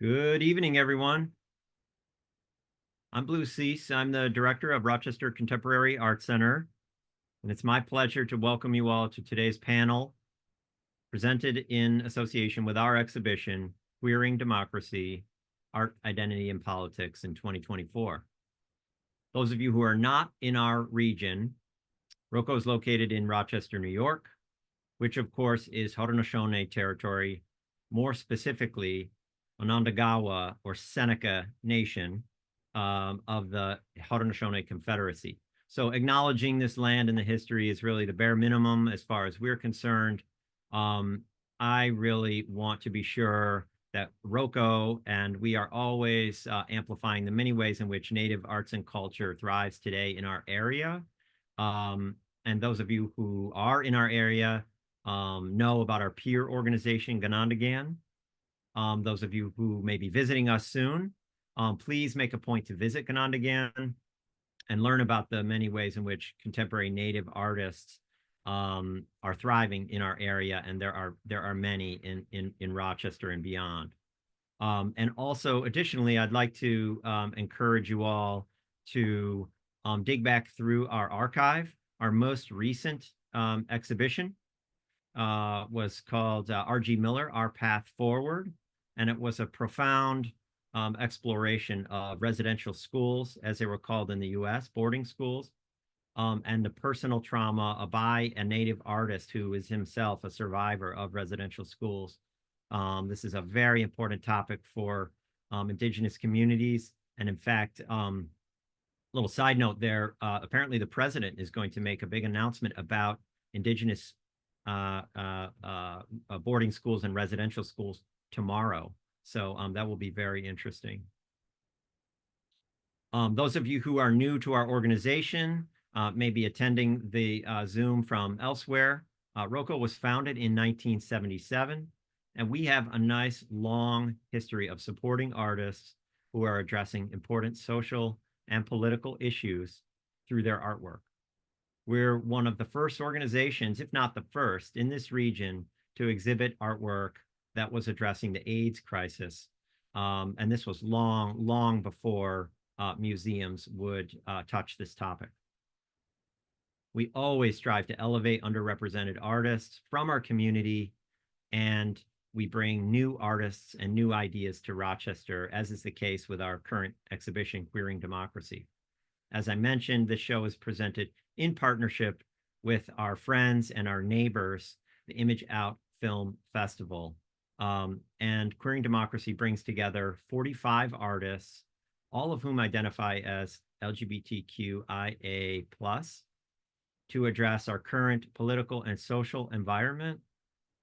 Good evening, everyone. I'm Bleu. I'm the director of Rochester Contemporary Art Center, and it's my pleasure to welcome you all to today's panel, presented in association with our exhibition, Queering Democracy, Art, Identity, and Politics in 2024. Those of you who are not in our region, RoCo is located in Rochester, New York, which of course is Haudenosaunee territory, more specifically, Onondaga or Seneca Nation of the Haudenosaunee Confederacy. So acknowledging this land and the history is really the bare minimum as far as we're concerned. I really want to be sure that RoCo and we are always amplifying the many ways in which Native arts and culture thrives today in our area. And those of you who are in our area know about our peer organization, Ganondagan. Those of you who may be visiting us soon, please make a point to visit Ganondagan and learn about the many ways in which contemporary Native artists are thriving in our area, and there are many in Rochester and beyond. And also, additionally, I'd like to encourage you all to dig back through our archive. Our most recent exhibition was called R.G. Miller, Our Path Forward, and it was a profound exploration of residential schools, as they were called in the U.S., boarding schools, and the personal trauma by a Native artist who is himself a survivor of residential schools. This is a very important topic for Indigenous communities. And in fact, little side note there, apparently the president is going to make a big announcement about Indigenous boarding schools and residential schools tomorrow. So that will be very interesting. Those of you who are new to our organization may be attending the Zoom from elsewhere. RoCo was founded in 1977, and we have a nice long history of supporting artists who are addressing important social and political issues through their artwork. We're one of the first organizations, if not the first, in this region to exhibit artwork that was addressing the AIDS crisis. And this was long before museums would touch this topic. We always strive to elevate underrepresented artists from our community, and we bring new artists and new ideas to Rochester, as is the case with our current exhibition, Queering Democracy. As I mentioned, the show is presented in partnership with our friends and our neighbors, the ImageOut Film Festival. And Queering Democracy brings together 45 artists, all of whom identify as LGBTQIA+, to address our current political and social environment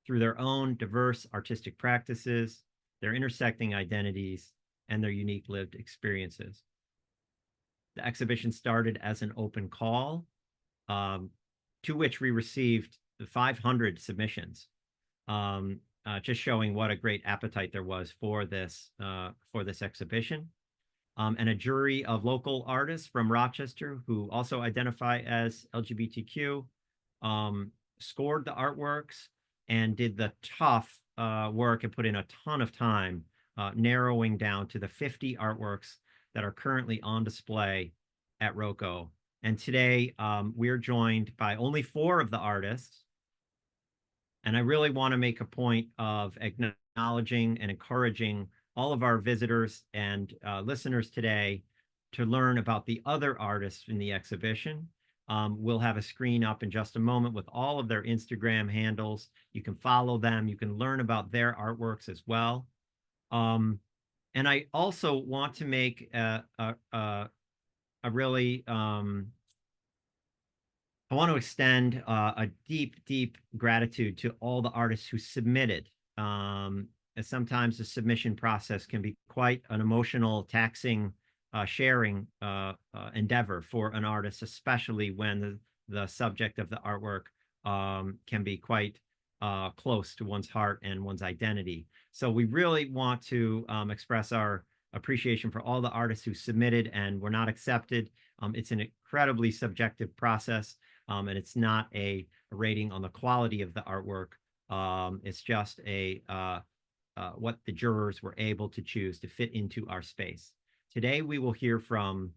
through their own diverse artistic practices, their intersecting identities, and their unique lived experiences. The exhibition started as an open call, to which we received 500 submissions, just showing what a great appetite there was for this exhibition. And a jury of local artists from Rochester who also identify as LGBTQ scored the artworks and did the tough work and put in a ton of time narrowing down to the 50 artworks that are currently on display at RoCo. And today we're joined by only 4 of the artists. And I really want to make a point of acknowledging and encouraging all of our visitors and listeners today to learn about the other artists in the exhibition. We'll have a screen up in just a moment with all of their Instagram handles. You can follow them. You can learn about their artworks as well. And I also want to make a really, I want to extend a deep gratitude to all the artists who submitted. As sometimes the submission process can be quite an emotional, taxing, sharing endeavor for an artist, especially when the subject of the artwork can be quite close to one's heart and one's identity. So we really want to express our appreciation for all the artists who submitted and were not accepted. It's an incredibly subjective process, and it's not a rating on the quality of the artwork. It's just a what the jurors were able to choose to fit into our space. Today, we will hear from,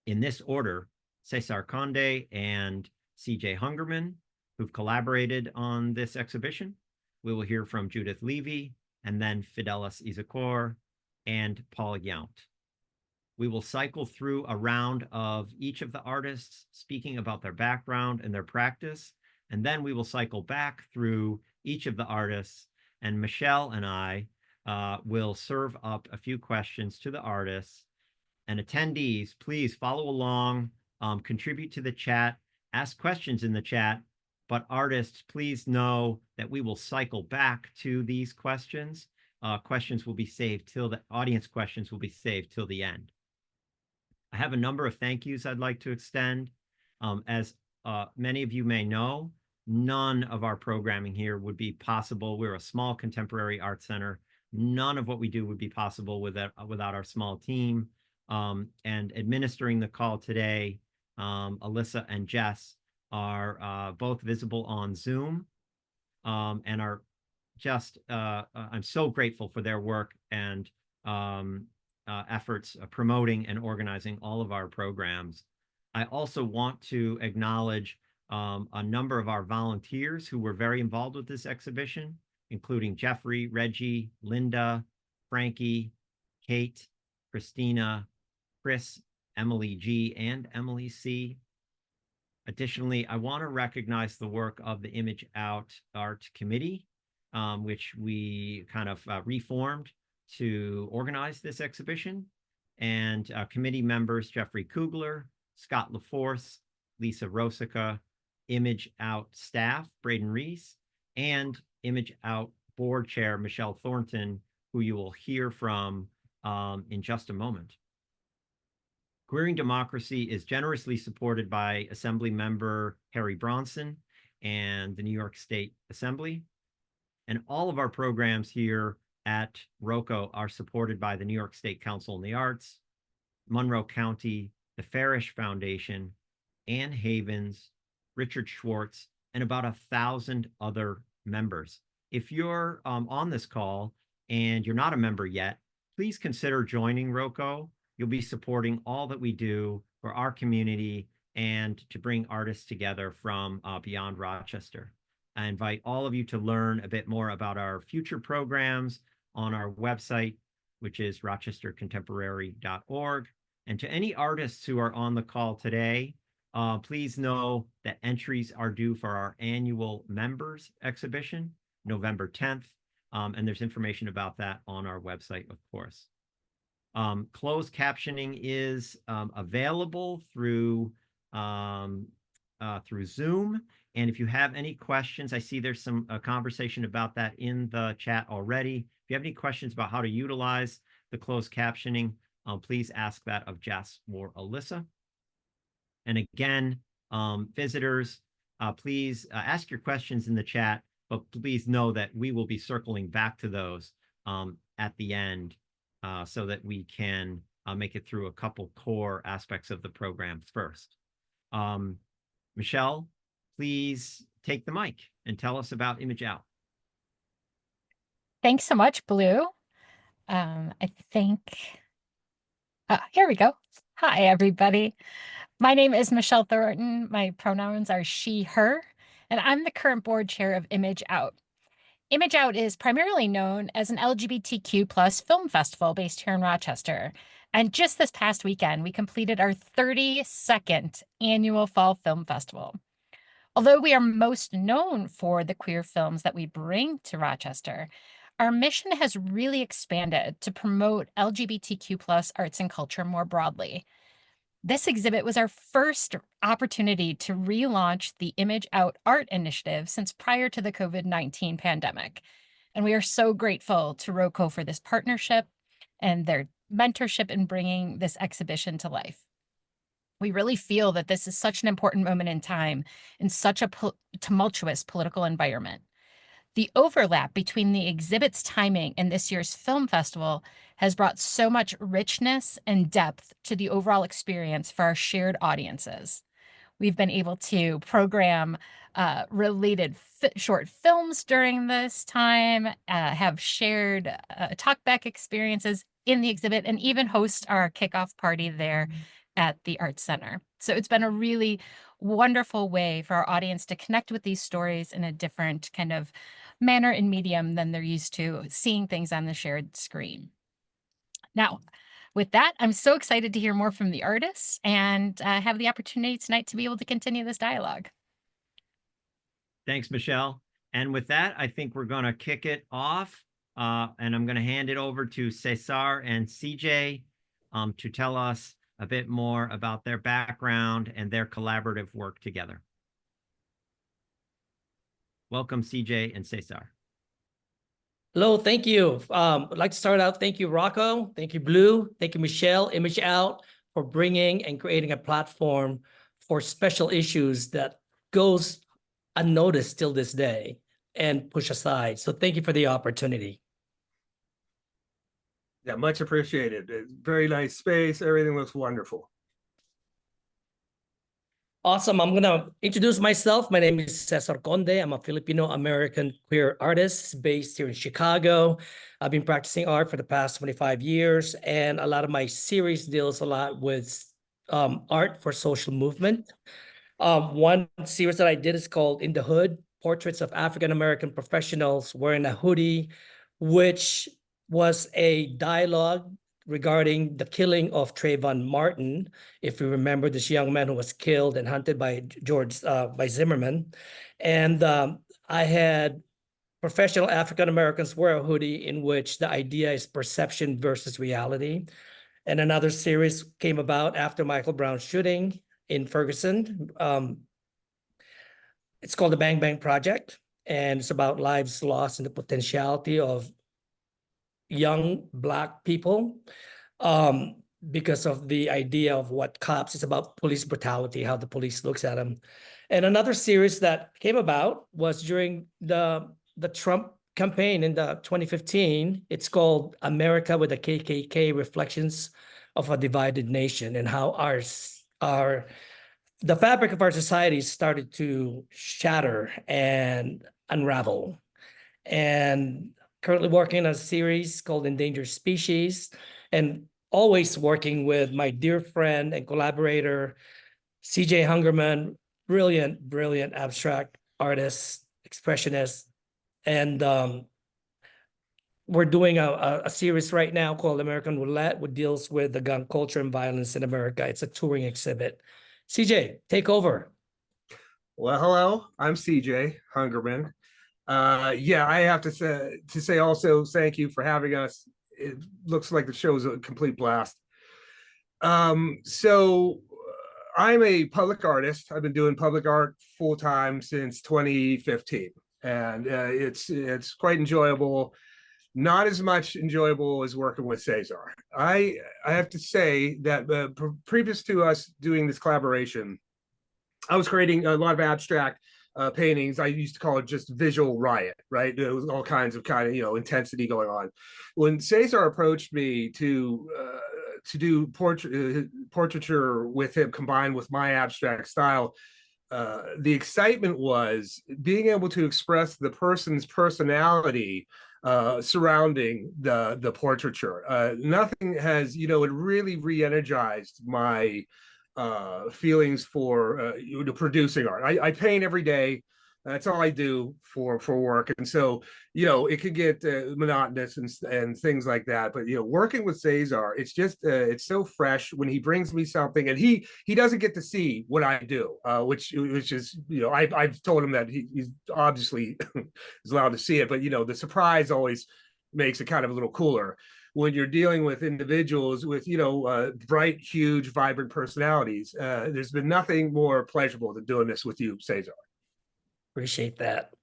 in this order, Cesar Conde and CJ Hungerman, who've collaborated on this exhibition. We will hear from Judith Levy, and then Fidelis Izekor and Paul Yount. We will cycle through a round of each of the artists speaking about their background and their practice, and then we will cycle back through each of the artists, and Michele and I will serve up a few questions to the artists. And attendees, please follow along, contribute to the chat, ask questions in the chat, but artists, please know that we will cycle back to these questions. Questions will be saved till the audience questions will be saved till the end. I have a number of thank yous I'd like to extend. As many of you may know, none of our programming here would be possible. We're a small contemporary art center. None of what we do would be possible without our small team. And administering the call today, Alyssa and Jess are both visible on Zoom and are just, I'm so grateful for their work and efforts promoting and organizing all of our programs. I also want to acknowledge a number of our volunteers who were very involved with this exhibition, including Jeffrey, Reggie, Linda, Frankie, Kate, Christina, Chris, Emily G, and Emily C. Additionally, I want to recognize the work of the ImageOut Art Committee, which we kind of reformed to organize this exhibition. And committee members, Jeffrey Kugler, Scott LaForce, Lisa Rosica, ImageOut staff, Braden Reese, and ImageOut board chair, Michele Thornton, who you will hear from in just a moment. Queering Democracy is generously supported by Assembly Member Harry Bronson and the New York State Assembly. And all of our programs here at RoCo are supported by the New York State Council on the Arts, Monroe County, the Farish Foundation, Ann Havens, Richard Schwartz, and about 1,000 other members. If you're on this call and you're not a member yet, please consider joining RoCo. You'll be supporting all that we do for our community and to bring artists together from beyond Rochester. I invite all of you to learn a bit more about our future programs on our website, which is rochestercontemporary.org. And to any artists who are on the call today, please know that entries are due for our annual members exhibition, November 10th. And there's information about that on our website, of course. Closed captioning is available through Zoom. And if you have any questions, I see there's some conversation about that in the chat already. If you have any questions about how to utilize the closed captioning, please ask that of Jess or Alyssa. And again, visitors, please ask your questions in the chat, but please know that we will be circling back to those at the end so that we can make it through a couple core aspects of the program first. Michele, please take the mic and tell us about ImageOut. Thanks so much, Bleu. I think, here we go. Hi, everybody. My name is Michele Thornton. My pronouns are she, her, and I'm the current board chair of ImageOut. ImageOut is primarily known as an LGBTQ+ film festival based here in Rochester. And just this past weekend, we completed our 32nd annual Fall Film Festival. Although we are most known for the queer films that we bring to Rochester, our mission has really expanded to promote LGBTQ+ arts and culture more broadly. This exhibit was our first opportunity to relaunch the ImageOut Art initiative since prior to the COVID-19 pandemic. And we are so grateful to RoCo for this partnership and their mentorship in bringing this exhibition to life. We really feel that this is such an important moment in time in such a tumultuous political environment. The overlap between the exhibit's timing and this year's film festival has brought so much richness and depth to the overall experience for our shared audiences. We've been able to program related short films during this time, have shared talkback experiences in the exhibit, and even host our kickoff party there at the Art Center. So it's been a really wonderful way for our audience to connect with these stories in a different kind of manner and medium than they're used to seeing things on the shared screen. Now, with that, I'm so excited to hear more from the artists and have the opportunity tonight to be able to continue this dialogue. Thanks, Michele. And with that, I think we're going to kick it off. And I'm going to hand it over to Cesar and CJ to tell us a bit more about their background and their collaborative work together. Welcome, CJ and Cesar. Hello, thank you. I'd like to start out. Thank you, RoCo. Thank you, Bleu. Thank you, Michele, ImageOut, for bringing and creating a platform for special issues that goes unnoticed till this day and pushed aside. So thank you for the opportunity. Yeah, much appreciated. Very nice space. Everything looks wonderful. Awesome. I'm going to introduce myself. My name is Cesar Conde. I'm a Filipino-American queer artist based here in Chicago. I've been practicing art for the past 25 years, and a lot of my series deals a lot with art for social movement. One series that I did is called In the Hood, Portraits of African-American Professionals Wearing a Hoodie, which was a dialogue regarding the killing of Trayvon Martin. If you remember, this young man who was killed and hunted by by Zimmerman. And I had professional African-Americans wear a hoodie, in which the idea is perception versus reality. And another series came about after Michael Brown's shooting in Ferguson. It's called the Bang Bang Project, and it's about lives lost and the potentiality of young Black people because of the idea of what cops is about, police brutality, how the police looks at them. And another series that came about was during the Trump campaign in the 2015. It's called America with a KKK, Reflections of a Divided Nation, and how the fabric of our society started to shatter and unravel. And currently working on a series called Endangered Species, and always working with my dear friend and collaborator, CJ Hungerman, brilliant abstract artist, expressionist. And we're doing a series right now called American Roulette, which deals with the gun culture and violence in America. It's a touring exhibit. CJ, take over. Well, hello, I'm CJ Hungerman. Yeah, I have to say also thank you for having us. It looks like the show is a complete blast. So I'm a public artist. I've been doing public art full time since 2015, and it's quite enjoyable. Not as much enjoyable as working with Cesar. I have to say that previous to us doing this collaboration, I was creating a lot of abstract paintings. I used to call it just visual riot, right? There was all kinds of intensity going on. When Cesar approached me to do portraiture with him combined with my abstract style, the excitement was being able to express the person's personality surrounding the portraiture. Nothing has, it really re-energized my feelings for producing art. I paint every day. That's all I do for work, and so it could get monotonous and things like that. But working with Cesar, it's just it's so fresh when he brings me something, and he doesn't get to see what I do, which is I've told him that he's obviously is allowed to see it, but the surprise always makes it kind of a little cooler when you're dealing with individuals with bright, huge, vibrant personalities. There's been nothing more pleasurable than doing this with you, Cesar. Appreciate that.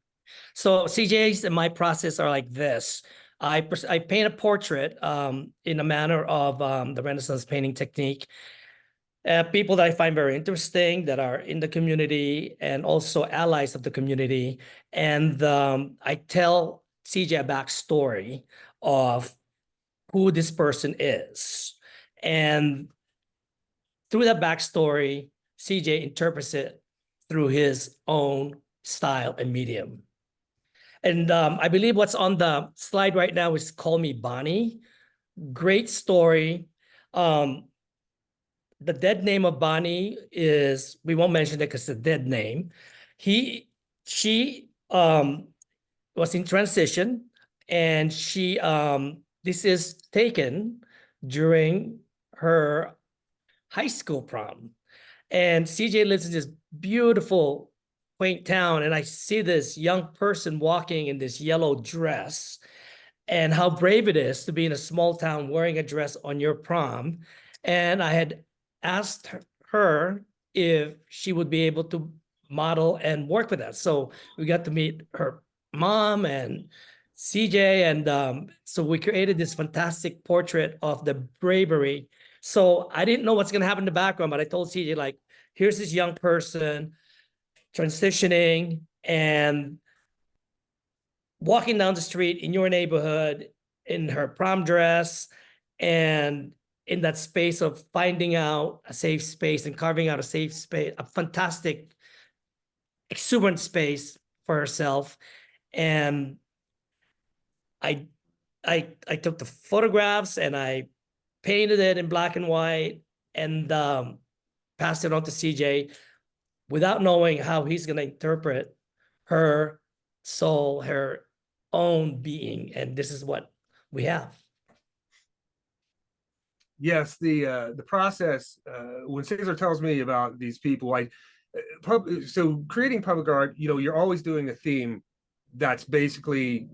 So CJ's and my process are like this. I paint a portrait in a manner of the Renaissance painting technique. People that I find very interesting that are in the community and also allies of the community. And I tell CJ a backstory of who this person is. And through that backstory, CJ interprets it through his own style and medium. And I believe what's on the slide right now is Call Me Bonnie. Great story. The dead name of Bonnie is, we won't mention it because it's a dead name. She was in transition, and this is taken during her high school prom. And CJ lives in this beautiful, quaint town, and I see this young person walking in this yellow dress, and how brave it is to be in a small town wearing a dress on your prom. And I had asked her if she would be able to model and work with us. So we got to meet her mom and CJ, and so we created this fantastic portrait of the bravery. So I didn't know what's going to happen in the background, but I told CJ, like, here's this young person transitioning and walking down the street in your neighborhood in her prom dress, and in that space of finding out a safe space and carving out a safe space, a fantastic, exuberant space for herself. And I took the photographs and I painted it in black and white, and passed it on to CJ without knowing how he's going to interpret her soul, her own being. And this is what we have. Yes, the process, when Cesar tells me about these people, so creating public art, you're always doing a theme that's basically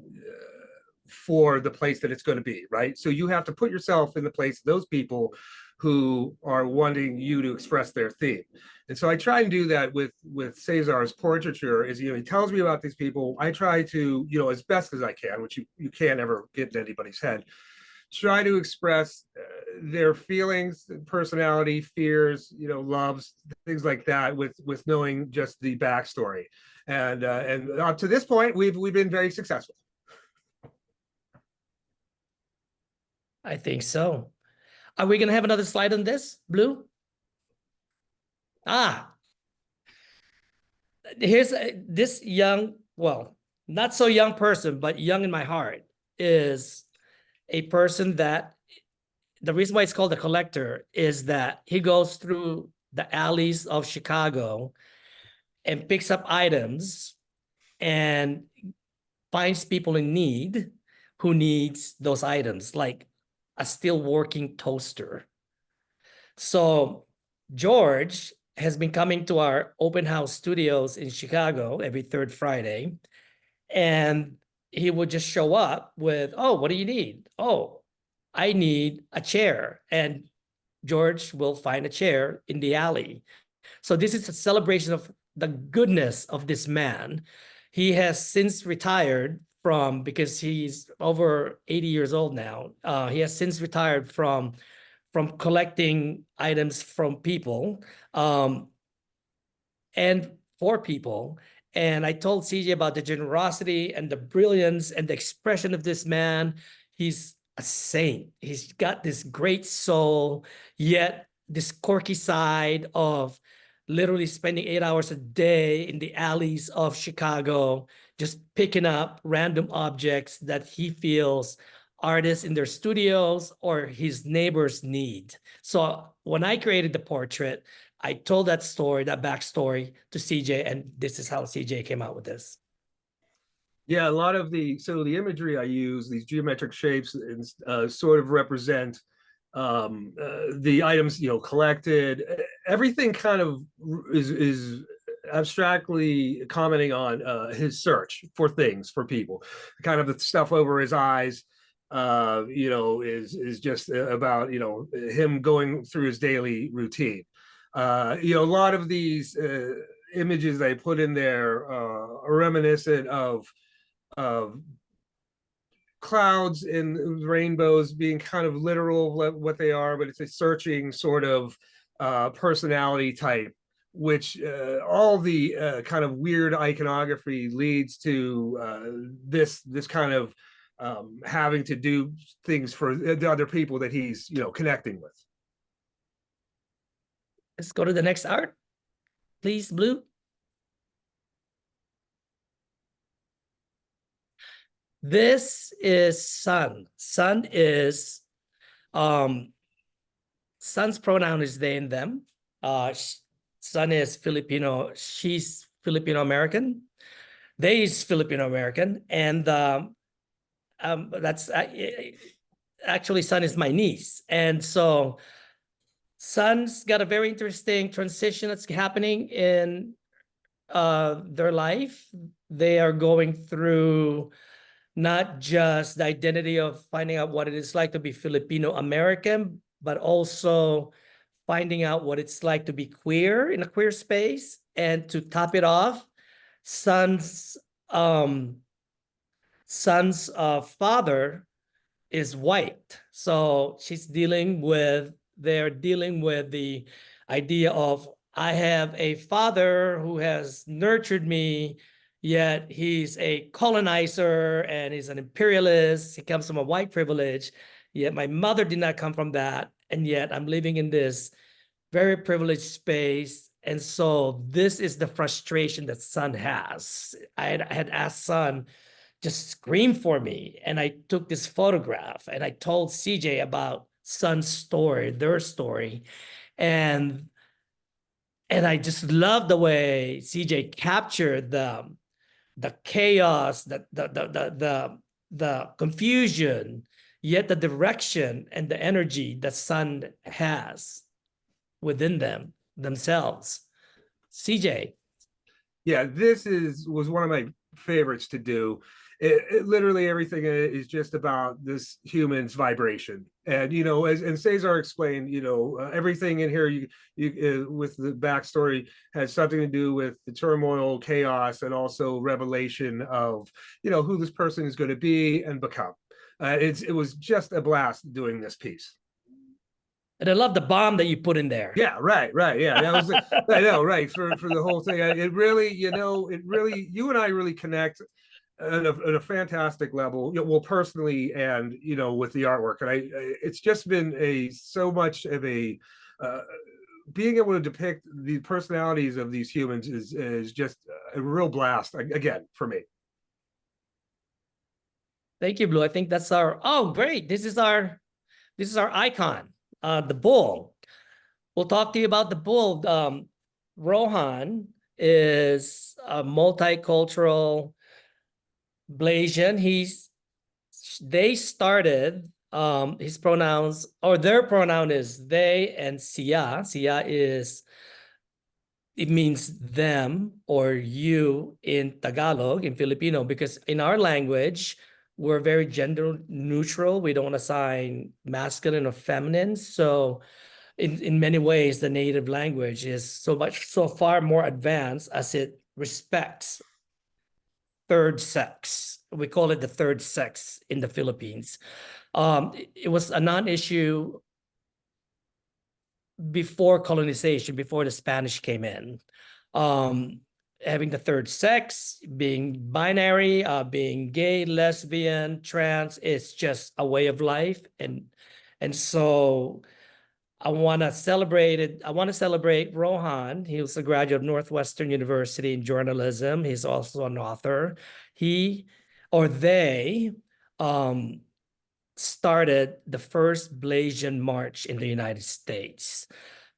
for the place that it's going to be, right? So you have to put yourself in the place of those people who are wanting you to express their theme. And so I try and do that with Cesar's portraiture. Is, he tells me about these people. I try to, as best as I can, which you can't ever get in anybody's head, try to express their feelings, personality, fears, loves, things like that, with knowing just the backstory. And up to this point, we've been very successful. I think so. Are we going to have another slide on this, Blue? Here's this young, well, not so young person, but young in my heart, is a person that, the reason why it's called a collector is that he goes through the alleys of Chicago and picks up items and finds people in need who needs those items, like a still working toaster. So George has been coming to our open house studios in Chicago every third Friday, and he would just show up with, oh, what do you need? Oh, I need a chair. And George will find a chair in the alley. So this is a celebration of the goodness of this man. He has since retired because he's over 80 years old now. He has since retired from collecting items from people and for people. And I told CJ about the generosity and the brilliance and the expression of this man. He's a saint. He's got this great soul, yet this quirky side of literally spending 8 hours a day in the alleys of Chicago, just picking up random objects that he feels artists in their studios or his neighbors need. So when I created the portrait, I told that story, that backstory to CJ, and this is how CJ came out with this. Yeah, a lot of the imagery I use, these geometric shapes, sort of represent the items collected. Everything kind of is abstractly commenting on his search for things, for people. Kind of the stuff over his eyes is just about him going through his daily routine. A lot of these images I put in there are reminiscent of clouds and rainbows being kind of literal what they are, but it's a searching sort of personality type, which all the kind of weird iconography leads to this kind of having to do things for the other people that he's connecting with. Let's go to the next art. please, Bleu. This is Sun. Sun is, Sun's pronoun is they and them. Sun is Filipino, she's Filipino American. They is Filipino American, and that's actually Sun is my niece, and so Sun's got a very interesting transition that's happening in their life. They are going through not just the identity of finding out what it is like to be Filipino American, but also finding out what it's like to be queer in a queer space. And to top it off, Sun's father is white. So they're dealing with the idea of, I have a father who has nurtured me, yet he's a colonizer and he's an imperialist. He comes from a white privilege, yet my mother did not come from that. And yet I'm living in this very privileged space. And so this is the frustration that Sun has. I had asked Sun, just scream for me. And I took this photograph and I told CJ about Sun's story, their story. And I just love the way CJ captured the chaos, the confusion, yet the direction and the energy that Sun has within themselves. CJ. Yeah, this was one of my favorites to do. It literally everything is just about this human's vibration, and and Cesar explained, everything in here you with the backstory has something to do with the turmoil, chaos, and also revelation of who this person is going to be and become. It was just a blast doing this piece. And I love the bomb that you put in there. Yeah, right. Yeah, that was I know, right, for the whole thing. It really, you and I really connect at a fantastic level, well, personally, and with the artwork. And it's just been so much of a being able to depict the personalities of these humans is just a real blast again for me. Thank you, Bleu. I think that's great. This is our icon, the bull. We'll talk to you about the bull. Rohan is a multicultural Blasian. They started, his pronouns, or their pronoun is they and siya. Siya it means them or you in Tagalog, in Filipino, because in our language, we're very gender neutral. We don't assign masculine or feminine. So in many ways, the native language is so far more advanced as it respects third sex. We call it the third sex in the Philippines. It was a non-issue before colonization, before the Spanish came in. Having the third sex, being binary, being gay, lesbian, trans, is just a way of life. And so I want to celebrate it. I want to celebrate Rohan. He was a graduate of Northwestern University in journalism. He's also an author. They started the first Blasian March in the United States,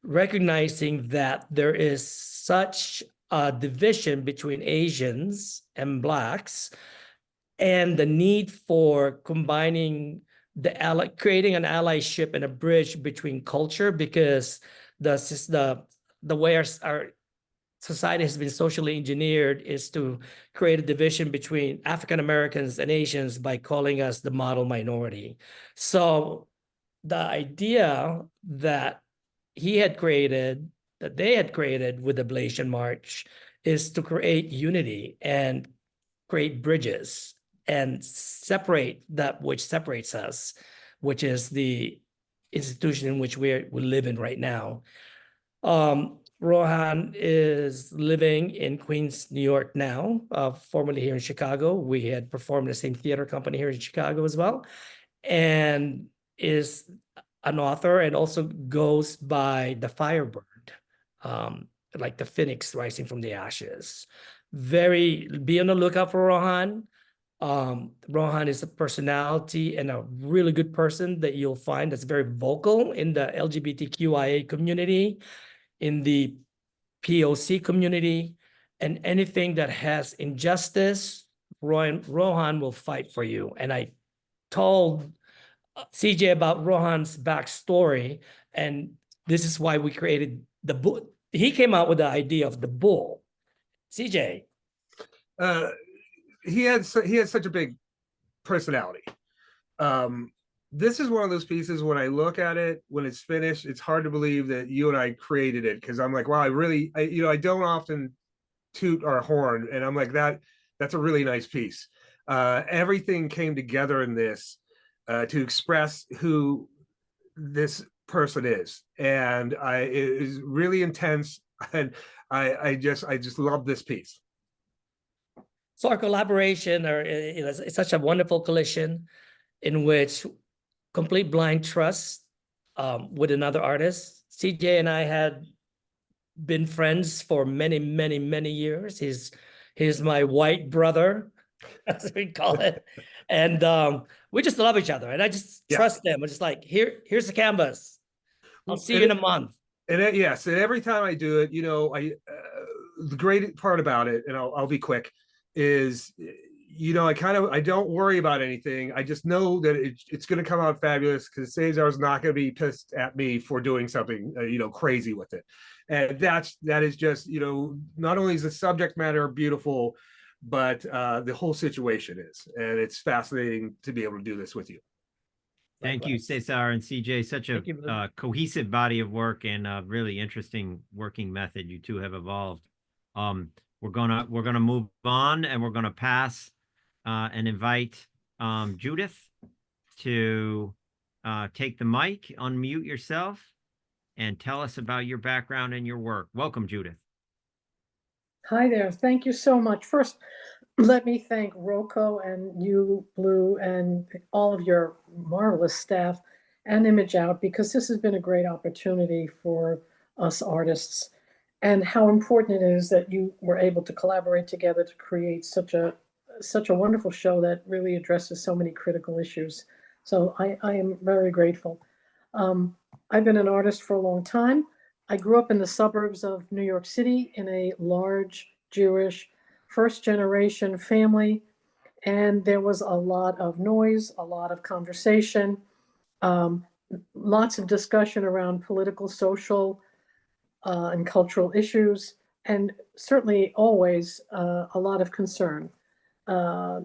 recognizing that there is such a division between Asians and Blacks and the need for combining creating an allyship and a bridge between culture, because the way our society has been socially engineered is to create a division between African Americans and Asians by calling us the model minority. So the idea that they had created with the Blasian March is to create unity and create bridges and separate that which separates us, which is the institution in which we live in right now. Rohan is living in Queens, New York now, formerly here in Chicago. We had performed in the same theater company here in Chicago as well, and is an author and also goes by the Firebird. like the phoenix rising from the ashes. Be on the lookout for Rohan. Rohan is a personality and a really good person that you'll find that's very vocal in the LGBTQIA community, in the POC community, and anything that has injustice, Rohan will fight for you. And I told CJ about Rohan's backstory, and this is why we created the bull. He came out with the idea of the bull. CJ. He had such a big personality. This is one of those pieces, when I look at it, when it's finished, it's hard to believe that you and I created it, because I'm like, wow, I don't often toot our horn, and I'm like, that's a really nice piece. Everything came together in this to express who this person is, and it is really intense, and I just love this piece. So our collaboration, it's such a wonderful collision in which complete blind trust with another artist. CJ and I had been friends for many, many, many years. He's my white brother, as we call it. And we just love each other. And I just trust them. I'm just like, here's the canvas. I'll see you in a month. And yes, and every time I do it, the great part about it, and I'll be quick, is I don't worry about anything. I just know that it's going to come out fabulous, because Cesar is not going to be pissed at me for doing something crazy with it. And that is just, not only is the subject matter beautiful, but the whole situation is, and it's fascinating to be able to do this with you. Thank you, Cesar and CJ. Such a cohesive body of work, and a really interesting working method you two have evolved. We're gonna move on, and we're gonna pass and invite Judith to take the mic, unmute yourself, and tell us about your background and your work. Welcome, Judith. Hi there. Thank you so much. First, let me thank RoCo and you, Bleu, and all of your marvelous staff and ImageOut, because this has been a great opportunity for us artists, and how important it is that you were able to collaborate together to create such a wonderful show that really addresses so many critical issues. So I am very grateful. I've been an artist for a long time. I grew up in the suburbs of New York City in a large Jewish first-generation family, and there was a lot of noise, a lot of conversation, lots of discussion around political, social, and cultural issues, and certainly always a lot of concern.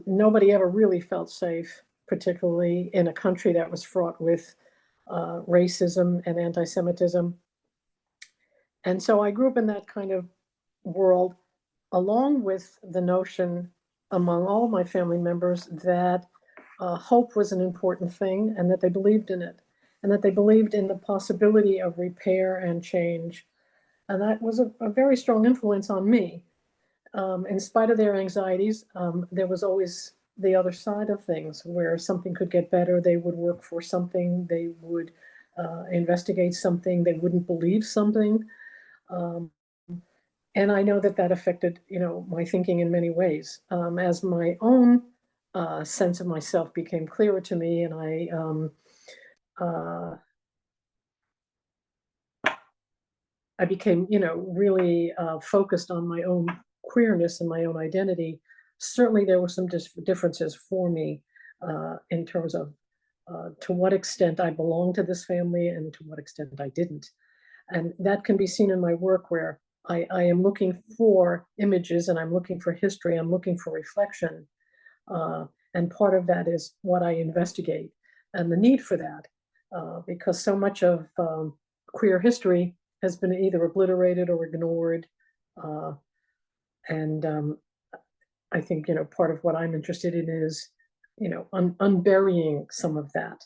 Nobody ever really felt safe, particularly in a country that was fraught with racism and anti-Semitism. And so I grew up in that kind of world, along with the notion among all my family members that hope was an important thing, and that they believed in it, and that they believed in the possibility of repair and change. And that was a very strong influence on me. In spite of their anxieties, there was always the other side of things, where something could get better. They would work for something, they would investigate something, they wouldn't believe something. And I know that affected, my thinking in many ways. As my own sense of myself became clearer to me, and I became, really focused on my own queerness and my own identity. Certainly there were some differences for me in terms of to what extent I belonged to this family and to what extent I didn't. And that can be seen in my work, where I am looking for images, and I'm looking for history, I'm looking for reflection. And part of that is what I investigate, and the need for that, because so much of queer history has been either obliterated or ignored. And I think, part of what I'm interested in is, unburying some of that.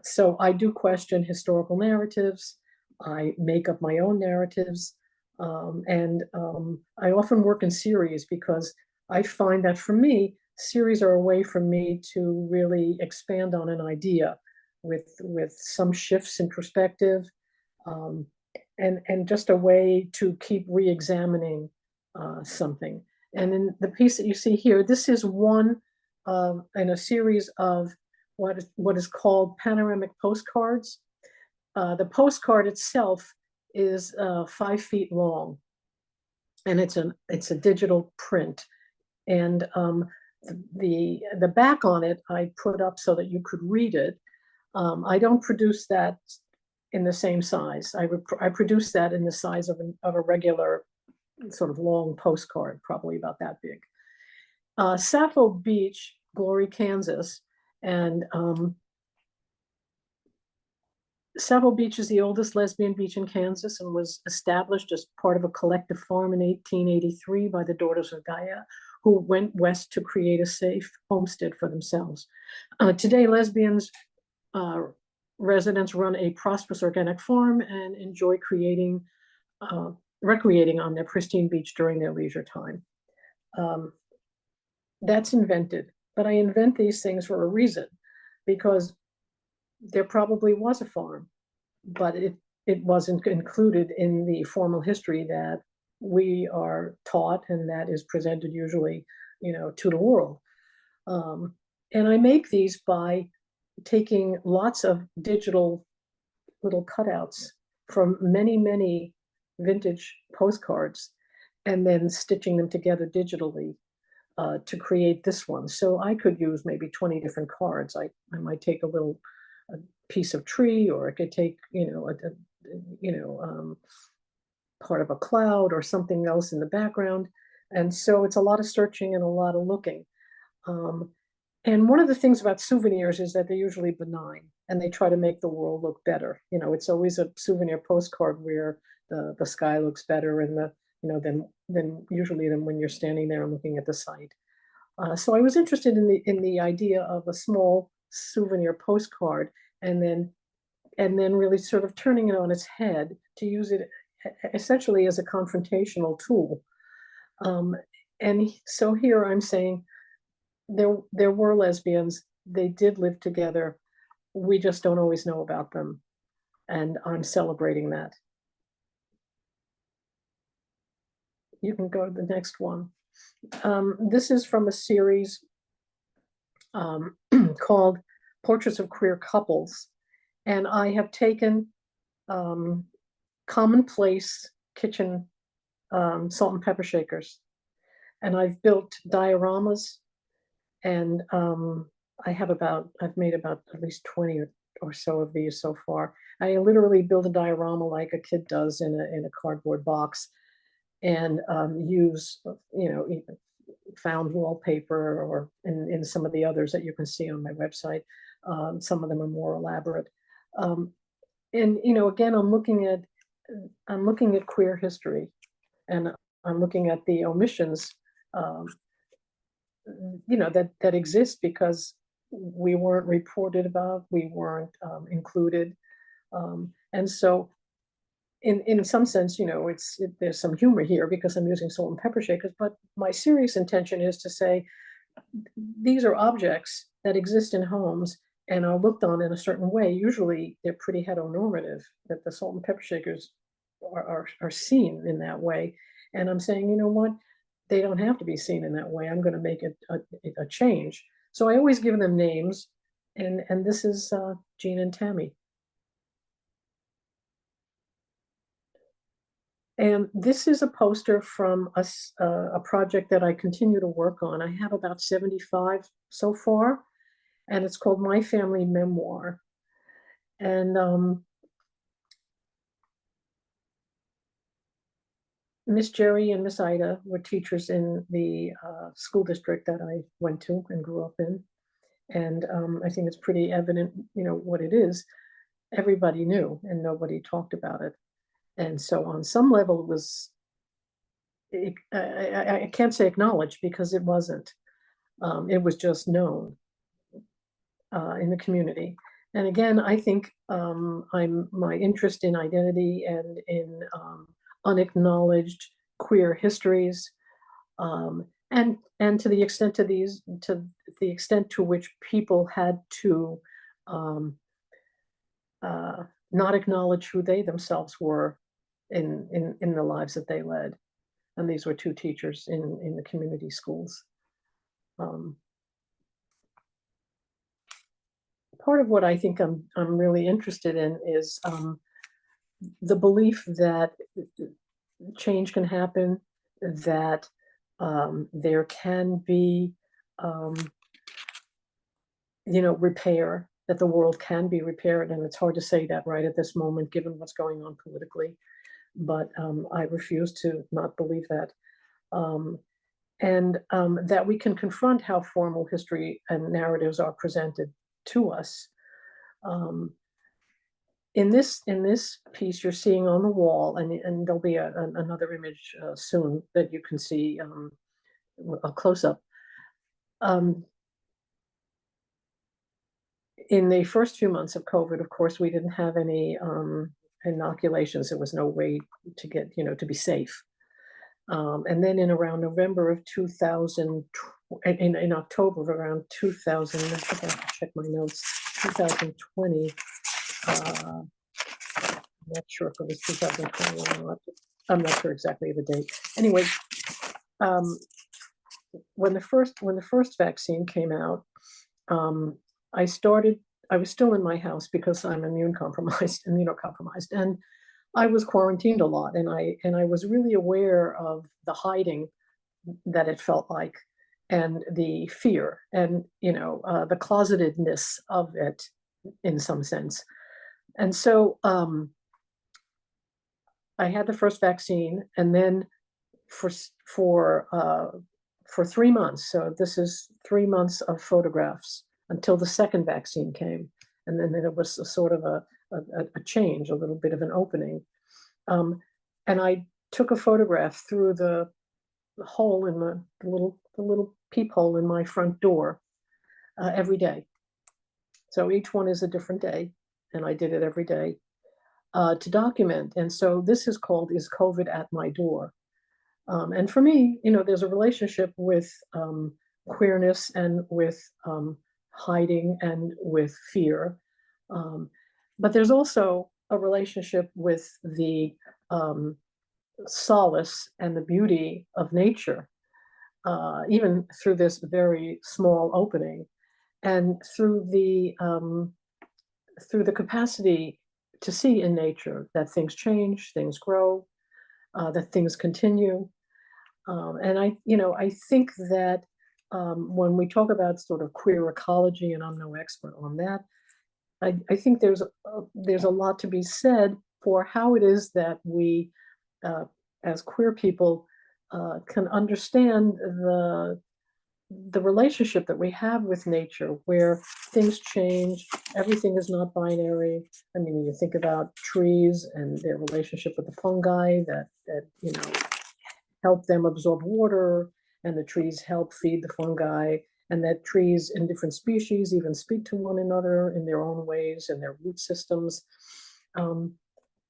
So I do question historical narratives. I make up my own narratives. And I often work in series, because I find that for me, series are a way for me to really expand on an idea with some shifts in perspective. and just a way to keep re-examining something. And in the piece that you see here, this is one in a series of what is called panoramic postcards. The postcard itself is 5 feet long, and it's a digital print. And the back on it I put up so that you could read it. I don't produce that in the same size. I produce that in the size of a regular sort of long postcard, probably about that big. Sappho Beach, Glory, Kansas, and Sappho Beach is the oldest lesbian beach in Kansas and was established as part of a collective farm in 1883 by the Daughters of Gaia, who went west to create a safe homestead for themselves. Today, lesbians residents run a prosperous organic farm and enjoy recreating on their pristine beach during their leisure time. That's invented, but I invent these things for a reason, because there probably was a farm, but it wasn't included in the formal history that we are taught and that is presented usually, to the world. And I make these by taking lots of digital little cutouts from many, many vintage postcards and then stitching them together digitally to create this one. So I could use maybe 20 different cards. I might take a piece of tree, or I could take, part of a cloud or something else in the background. And so it's a lot of searching and a lot of looking. And one of the things about souvenirs is that they're usually benign and they try to make the world look better. It's always a souvenir postcard where the sky looks better and than when you're standing there and looking at the site. So I was interested in the idea of a small souvenir postcard and then really sort of turning it on its head to use it essentially as a confrontational tool. And so here I'm saying there were lesbians, they did live together, we just don't always know about them, and I'm celebrating that. You can go to the next one. This is from a series called Portraits of Queer Couples, and I have taken commonplace kitchen salt and pepper shakers, and I've built dioramas, and I've made about at least 20 or so of these so far. I literally build a diorama like a kid does in a cardboard box, and use found wallpaper, or in some of the others that you can see on my website. Some of them are more elaborate. And again, I'm looking at queer history, and I'm looking at the omissions that exist because we weren't reported about, we weren't included. And so in some sense, there's some humor here because I'm using salt and pepper shakers, but my serious intention is to say these are objects that exist in homes and are looked on in a certain way. Usually they're pretty heteronormative, that the salt and pepper shakers are seen in that way. And I'm saying, you know what? They don't have to be seen in that way. I'm going to make it a change. So I always give them names, and this is Jean and Tammy. And this is a poster from a project that I continue to work on. I have about 75 so far, and it's called My Family Memoir. And Miss Jerry and Miss Ida were teachers in the school district that I went to and grew up in. And I think it's pretty evident, what it is. Everybody knew and nobody talked about it. And so on some level it was, I can't say acknowledged because it wasn't. It was just known in the community. And again, I think my interest in identity and in unacknowledged queer histories, and to the extent to which people had to not acknowledge who they themselves were in the lives that they led. And these were two teachers in the community schools. Part of what I think I'm really interested in is the belief that change can happen, that there can be, repair, that the world can be repaired. And it's hard to say that right at this moment, given what's going on politically. But I refuse to not believe that. And that we can confront how formal history and narratives are presented to us. In this piece you're seeing on the wall, and there'll be another image soon that you can see a close-up. In the first few months of COVID, of course, we didn't have any inoculations. There was no way to get, to be safe. And then in around November of 2000, in October of around 2000, I think I have to check my notes, 2020, I'm not sure if it was 2020 or not. I'm not sure exactly the date. Anyway, when the first vaccine came out, I was still in my house because I'm immunocompromised, and I was quarantined a lot, and I was really aware of the hiding that it felt like, and the fear, and the closetedness of it in some sense. And so I had the first vaccine, and then for 3 months, so this is 3 months of photographs until the second vaccine came, and then it was a sort of a change, a little bit of an opening. And I took a photograph through the hole in the little peephole in my front door every day. So each one is a different day, and I did it every day to document. And so this is called "Is COVID at My Door?" And for me, there's a relationship with queerness and with hiding and with fear. But there's also a relationship with the solace and the beauty of nature, even through this very small opening, and through the capacity to see in nature that things change, things grow, that things continue. And I think that when we talk about sort of queer ecology, and I'm no expert on that, I think there's a lot to be said for how it is that we, as queer people, can understand the relationship that we have with nature, where things change, everything is not binary. I mean, you think about trees and their relationship with the fungi that help them absorb water, and the trees help feed the fungi, and that trees in different species even speak to one another in their own ways and their root systems.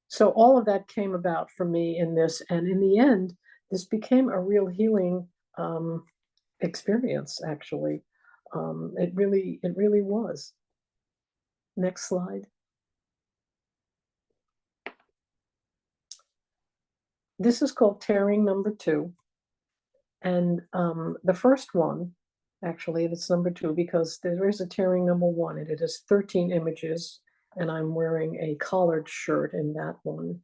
So all of that came about for me in this, and in the end, this became a real healing experience, actually. It really was. Next slide. This is called Tearing number 2. And the first one, actually, it's number 2 because there is a Tearing number 1, and it is 13 images, and I'm wearing a collared shirt in that one.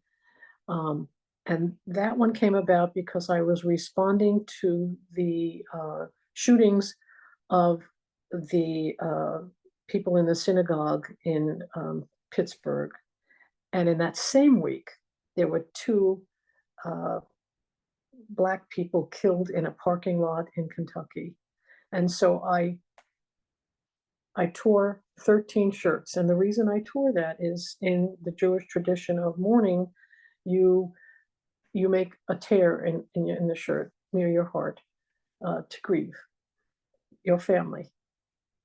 And that one came about because I was responding to the shootings of the people in the synagogue in Pittsburgh. And in that same week, there were 2 Black people killed in a parking lot in Kentucky. And so I tore 13 shirts. And the reason I tore that is, in the Jewish tradition of mourning, you make a tear in the shirt near your heart to grieve your family.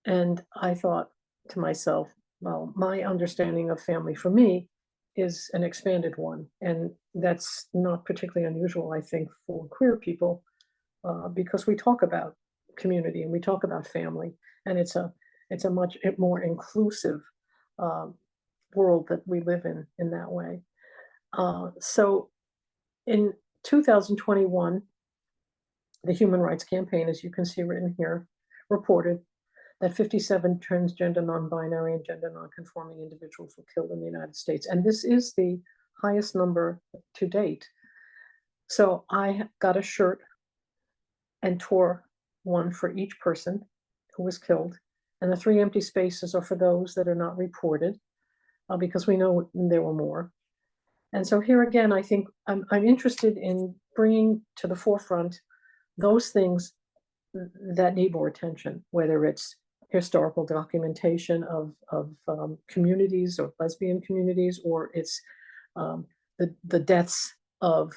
And I thought to myself, well, my understanding of family for me is an expanded one. And that's not particularly unusual, I think, for queer people, because we talk about community and we talk about family, and it's a much more inclusive world that we live in that way. So In 2021, the Human Rights Campaign, as you can see written here, reported that 57 transgender, non-binary, and gender non-conforming individuals were killed in the United States. And this is the highest number to date. So I got a shirt and tore one for each person who was killed. And the 3 empty spaces are for those that are not reported, because we know there were more. And so here again, I think I'm interested in bringing to the forefront those things that need more attention, whether it's historical documentation of communities or lesbian communities, or it's the deaths of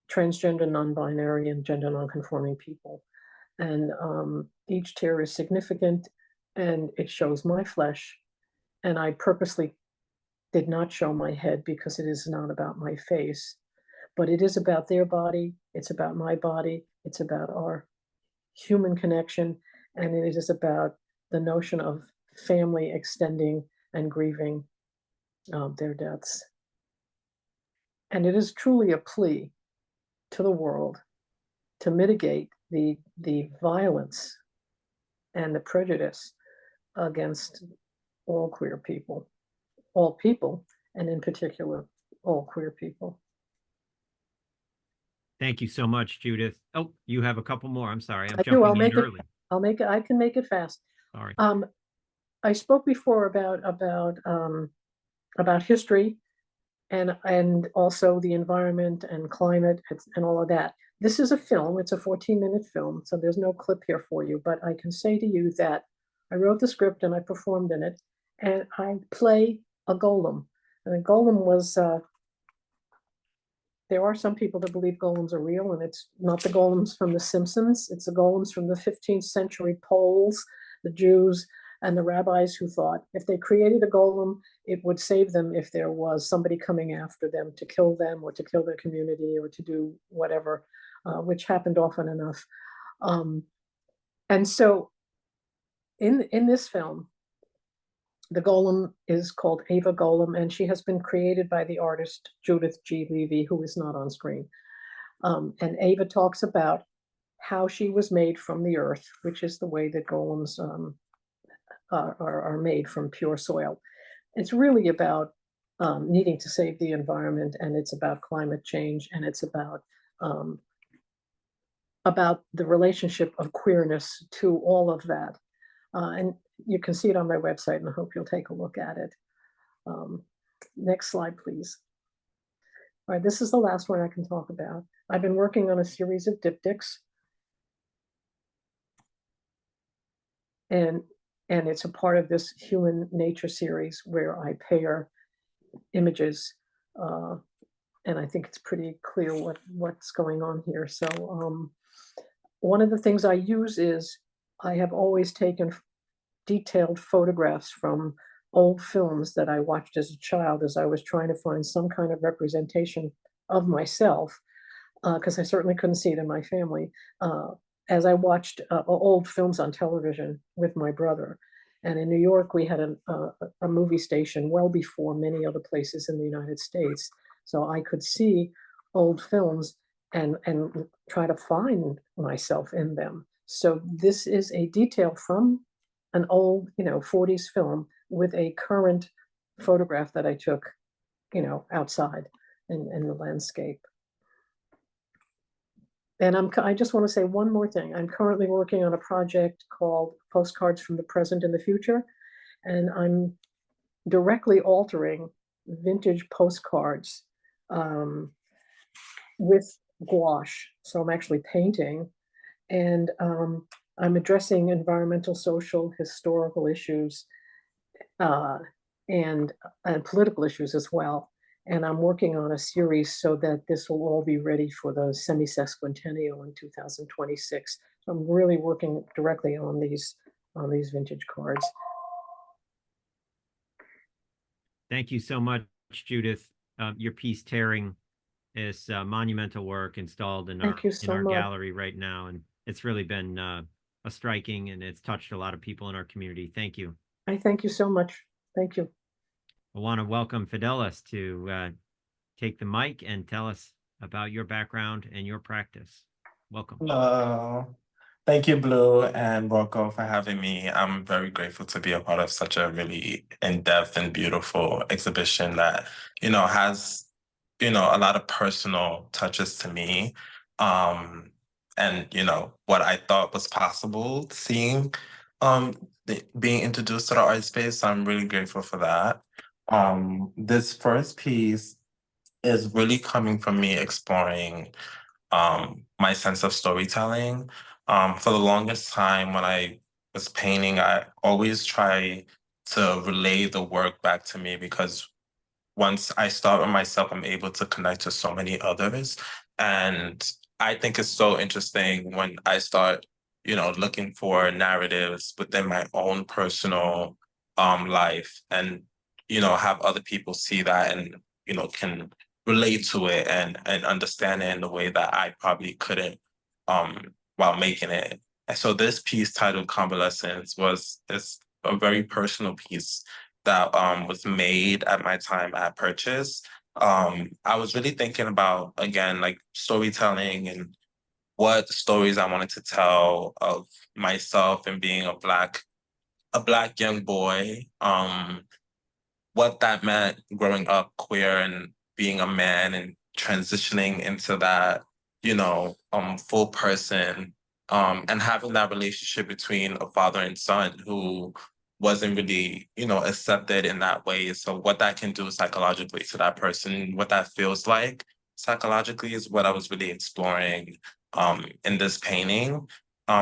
transgender, non-binary, and gender non-conforming people. And each tear is significant, and it shows my flesh. And I purposely did not show my head because it is not about my face, but it is about their body. It's about my body. It's about our human connection. And it is about the notion of family extending and grieving their deaths. And it is truly a plea to the world to mitigate the violence and the prejudice against all queer people, and in particular, all queer people. Thank you so much, Judith. Oh, you have a couple more. I'm sorry. I'm I do. jumping I'll in make it. early. I can make it fast. Sorry. I spoke before about history and also the environment and climate and all of that. This is a film. It's a 14-minute film, so there's no clip here for you, but I can say to you that I wrote the script and I performed in it, and I play a golem. And a golem was, there are some people that believe golems are real, and it's not the golems from The Simpsons. It's the golems from the 15th century Poles, the Jews, and the rabbis who thought if they created a golem, it would save them if there was somebody coming after them to kill them or to kill their community or to do whatever, which happened often enough. And so in this film, the golem is called Ava Golem, and she has been created by the artist Judith G, Levy, who is not on screen. And Ava talks about how she was made from the earth, which is the way that golems are made, from pure soil. It's really about needing to save the environment, and it's about climate change, and it's about the relationship of queerness to all of that. And you can see it on my website, and I hope you'll take a look at it. Next slide, please. All right, this is the last one I can talk about. I've been working on a series of diptychs, and it's a part of this human nature series where I pair images, and I think it's pretty clear what's going on here. So one of the things I use is I have always taken detailed photographs from old films that I watched as a child, as I was trying to find some kind of representation of myself, because I certainly couldn't see it in my family, as I watched old films on television with my brother. And in New York, we had a movie station well before many other places in the United States. So I could see old films and try to find myself in them. So this is a detail from an old, 40s film with a current photograph that I took, outside in the landscape. And I just want to say one more thing. I'm currently working on a project called Postcards from the Present and the Future, and I'm directly altering vintage postcards with gouache. So I'm actually painting, and I'm addressing environmental, social, historical issues, and political issues as well. And I'm working on a series so that this will all be ready for the semi-sesquicentennial in 2026. So I'm really working directly on these vintage cards. Thank you so much, Judith. Your piece, Tearing, is monumental work installed in our gallery right now. And it's really been a striking, and it's touched a lot of people in our community. Thank you. I thank you so much. Thank you. I want to welcome Fidelis to take the mic and tell us about your background and your practice. Welcome. Hello. Thank you, Bleu and RoCo, for having me. I'm very grateful to be a part of such a really in-depth and beautiful exhibition that, has, a lot of personal touches to me. And, what I thought was possible seeing being introduced to the art space. So I'm really grateful for that. This first piece is really coming from me exploring my sense of storytelling. For the longest time when I was painting, I always try to relay the work back to me, because once I start with myself, I'm able to connect to so many others. And I think it's so interesting when I start, looking for narratives within my own personal life, and, have other people see that and, can relate to it and understand it in a way that I probably couldn't while making it. And so this piece titled Convalescence is a very personal piece that was made at my time at Purchase. I was really thinking about, again, like storytelling and what stories I wanted to tell of myself and being a Black young boy, what that meant growing up queer and being a man and transitioning into that, full person, and having that relationship between a father and son who wasn't really, accepted in that way. So what that can do psychologically to that person, what that feels like psychologically, is what I was really exploring in this painting.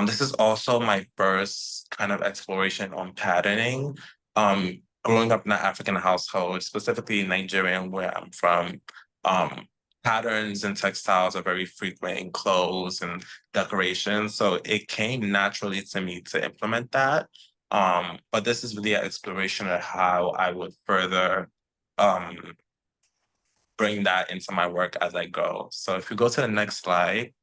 This is also my first kind of exploration on patterning. Growing up in an African household, specifically Nigerian, where I'm from, patterns and textiles are very frequent in clothes and decorations. So it came naturally to me to implement that. But this is really an exploration of how I would further bring that into my work as I go. So if we go to the next slide,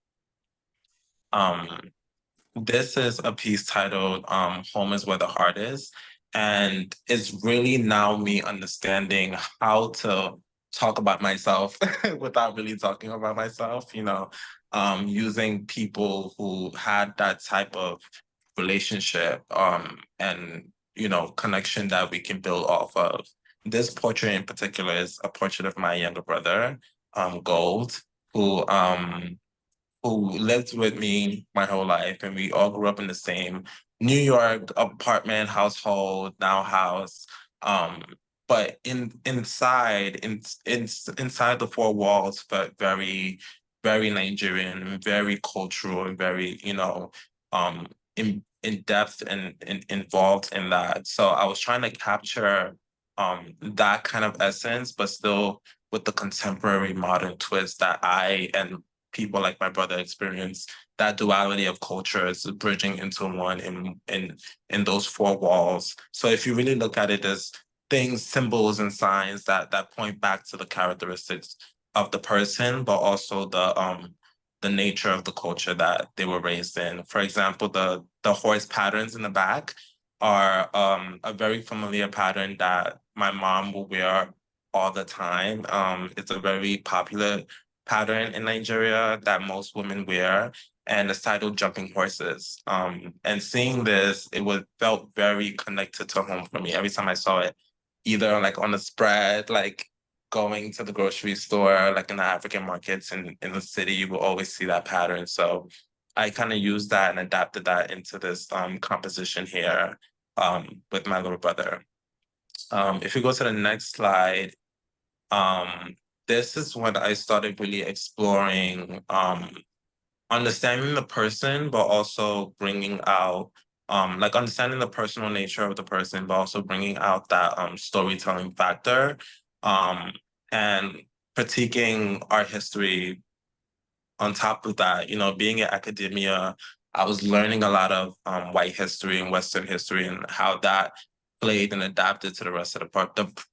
this is a piece titled Home is Where the Heart Is. And it's really now me understanding how to talk about myself without really talking about myself, using people who had that type of relationship and, connection that we can build off of. This portrait in particular is a portrait of my younger brother, Gold, who lived with me my whole life, and we all grew up in the same New York apartment, household, now house. But inside the four walls, but very, very Nigerian, very cultural, and very, in depth and involved in that. So I was trying to capture that kind of essence, but still with the contemporary modern twist that I and people like my brother experience, that duality of cultures bridging into one in those four walls. So if you really look at it as things, symbols and signs that point back to the characteristics of the person, but also the nature of the culture that they were raised in. For example, the horse patterns in the back are a very familiar pattern that my mom will wear all the time. It's a very popular pattern in Nigeria that most women wear, and it's titled Jumping Horses. And seeing this, felt very connected to home for me. Every time I saw it, either like on the spread, like going to the grocery store, like in the African markets in the city, you will always see that pattern. So I kind of used that and adapted that into this composition here with my little brother. If you go to the next slide, this is when I started really exploring understanding the person, but also bringing out like understanding the personal nature of the person, but also bringing out that storytelling factor and critiquing art history. On top of that, being in academia, I was learning a lot of white history and Western history and how that played and adapted to the rest of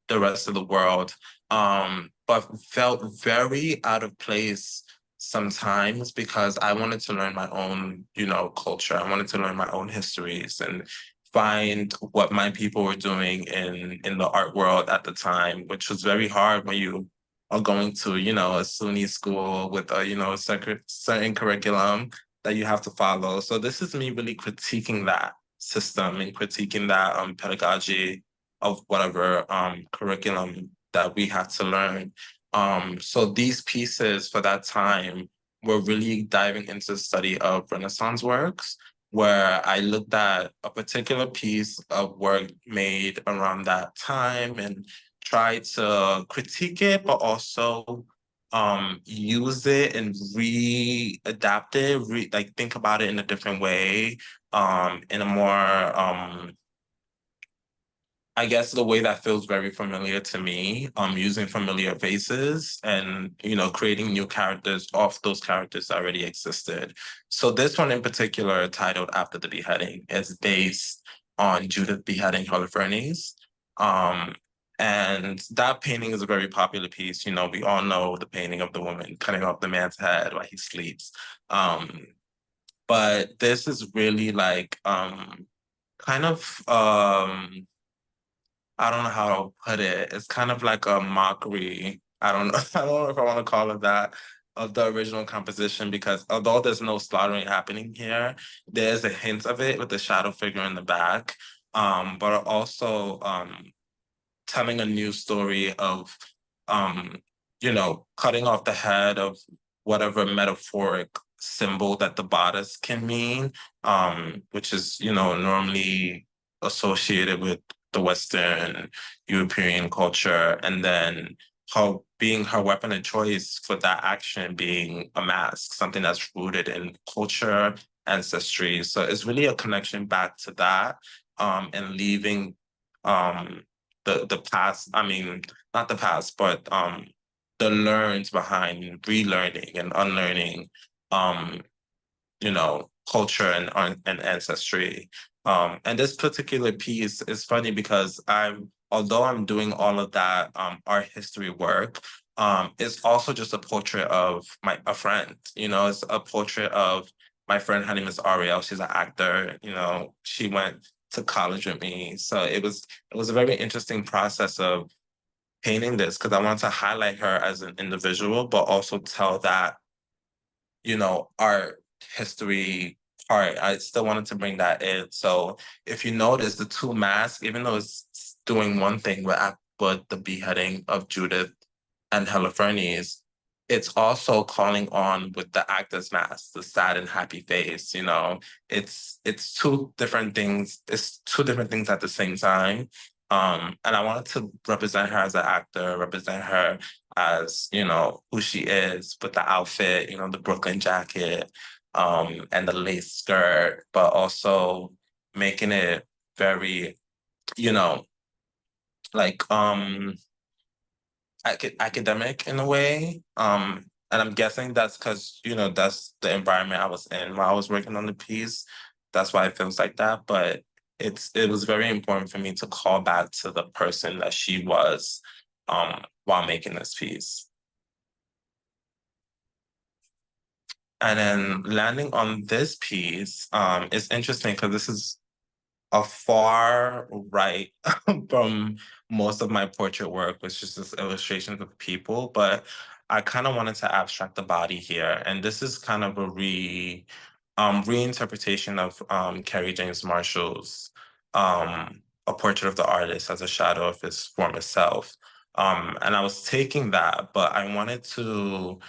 the rest of the world. But felt very out of place sometimes because I wanted to learn my own, culture. I wanted to learn my own histories and find what my people were doing in the art world at the time, which was very hard when you or going to, you know, a SUNY school with a, you know, certain curriculum that you have to follow. So this is me really critiquing that system and critiquing that pedagogy of whatever curriculum that we had to learn. So these pieces for that time were really diving into the study of Renaissance works, where I looked at a particular piece of work made around that time and tried to critique it, but also use it and re-adapt it, like think about it in a different way, in a more I guess the way that feels very familiar to me, using familiar faces and, you know, creating new characters off those characters that already existed. So this one in particular, titled After the Beheading, is based on Judith beheading Holofernes. And that painting is a very popular piece. You know, we all know the painting of the woman cutting off the man's head while he sleeps. But this is really like kind of I don't know how to put it. It's kind of like a mockery. I don't know. I don't know if I want to call it that, of the original composition, because although there's no slaughtering happening here, there's a hint of it with the shadow figure in the back. But also telling a new story of you know, cutting off the head of whatever metaphoric symbol that the bodice can mean, which is, you know, normally associated with the Western European culture, and then her being her weapon of choice for that action being a mask, something that's rooted in culture, ancestry. So it's really a connection back to that, and leaving the past, I mean, not the past, but the learns behind relearning and unlearning, you know, culture and ancestry. And this particular piece is funny because although I'm doing all of that art history work, it's also just a portrait of a friend. You know, it's a portrait of my friend. Her name is Ariel. She's an actor. You know, she went to college with me, so it was a very interesting process of painting this, because I wanted to highlight her as an individual, but also tell that, you know, art history part. I still wanted to bring that in. So if you notice, the two masks, even though it's doing one thing with the beheading of Judith and Holofernes, it's also calling on with the actor's mask, the sad and happy face. You know, it's two different things. It's two different things at the same time. And I wanted to represent her as an actor, represent her as, you know, who she is with the outfit, you know, the Brooklyn jacket, and the lace skirt, but also making it very, you know, like academic in a way. And I'm guessing that's because, you know, that's the environment I was in while I was working on the piece. That's why it feels like that. But it was very important for me to call back to the person that she was while making this piece. And then landing on this piece is interesting because this is a far right from most of my portrait work, which is just illustrations of people, but I kind of wanted to abstract the body here. And this is kind of a reinterpretation of Kerry James Marshall's A Portrait of the Artist as a Shadow of His Former Self. And I was taking that, but I wanted to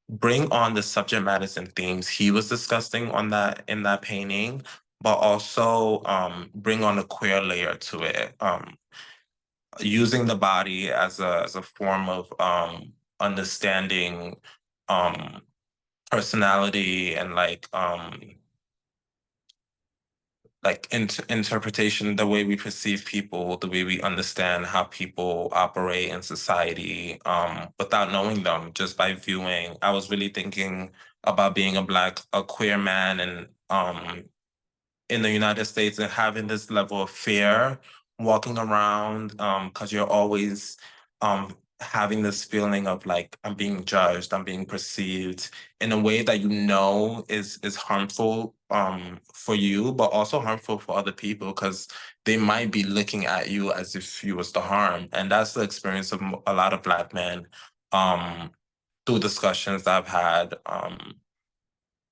bring on the subject matters and themes he was discussing in that painting, but also bring on a queer layer to it, using the body as a form of understanding personality and interpretation, the way we perceive people, the way we understand how people operate in society, without knowing them, just by viewing. I was really thinking about being a queer man, and in the United States, and having this level of fear walking around, because you're always having this feeling of like, I'm being judged, I'm being perceived in a way that you know is harmful for you, but also harmful for other people, because they might be looking at you as if you was the harm. And that's the experience of a lot of Black men through discussions that I've had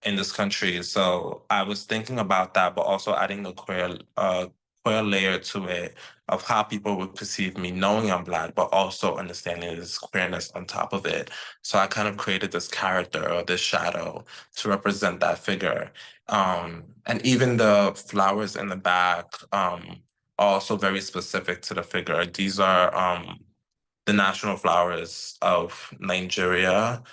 in this country. So I was thinking about that, but also adding the queer layer to it of how people would perceive me knowing I'm Black, but also understanding this queerness on top of it. So I kind of created this character or this shadow to represent that figure. And even the flowers in the back are also very specific to the figure. These are the national flowers of Nigeria.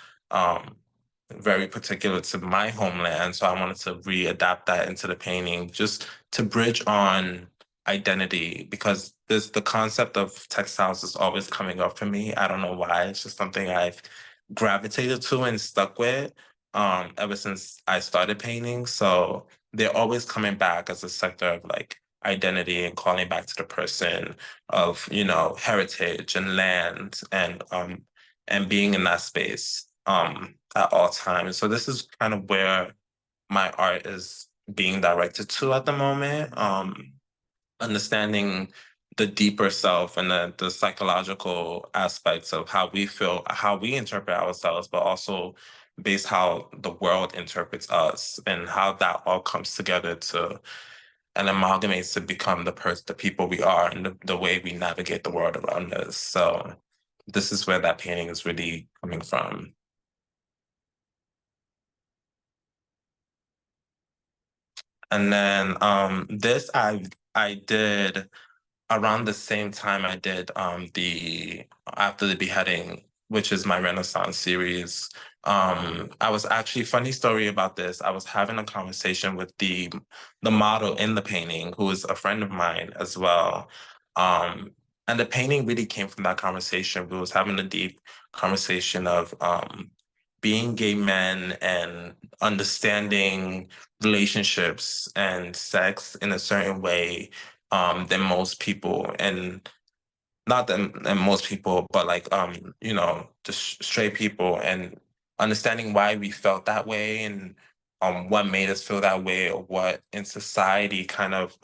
Very particular to my homeland. So I wanted to readapt that into the painting just to bridge on identity, because the concept of textiles is always coming up for me. I don't know why. It's just something I've gravitated to and stuck with ever since I started painting. So they're always coming back as a sector of like identity and calling back to the person of, you know, heritage and land and being in that space at all times. So this is kind of where my art is being directed to at the moment. Understanding the deeper self and the psychological aspects of how we feel, how we interpret ourselves, but also based how the world interprets us and how that all comes together to and amalgamates to become the people we are and the way we navigate the world around us. So this is where that painting is really coming from. And then this I did around the same time I did the After the Beheading, which is my Renaissance series. I was actually, funny story about this, I was having a conversation with the model in the painting, who is a friend of mine as well. And the painting really came from that conversation. We was having a deep conversation of being gay men and understanding relationships and sex in a certain way than most people, and not than most people, but like you know, just straight people, and understanding why we felt that way and what made us feel that way, or what in society kind of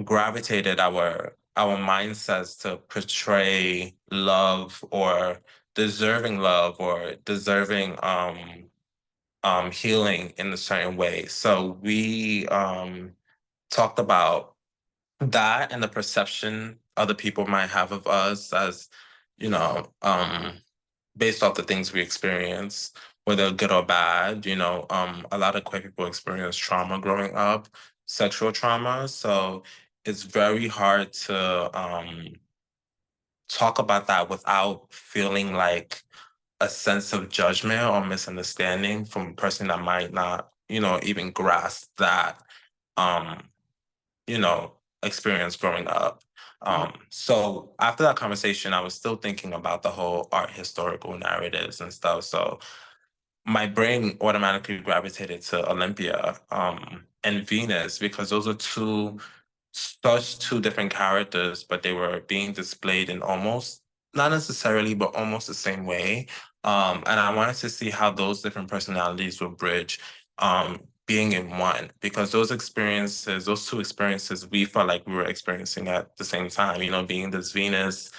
gravitated our mindsets to portray love or deserving love or deserving healing in a certain way. So we talked about that and the perception other people might have of us as, you know, based off the things we experience, whether good or bad. You know, a lot of queer people experience trauma growing up, sexual trauma. So it's very hard to talk about that without feeling like a sense of judgment or misunderstanding from a person that might not, you know, even grasp that, you know, experience growing up. So after that conversation, I was still thinking about the whole art historical narratives and stuff. So my brain automatically gravitated to Olympia and Venus, because those are two different characters, but they were being displayed in almost, not necessarily, but almost the same way. And I wanted to see how those different personalities would bridge being in one, because those two experiences, we felt like we were experiencing at the same time, you know, being this Venus,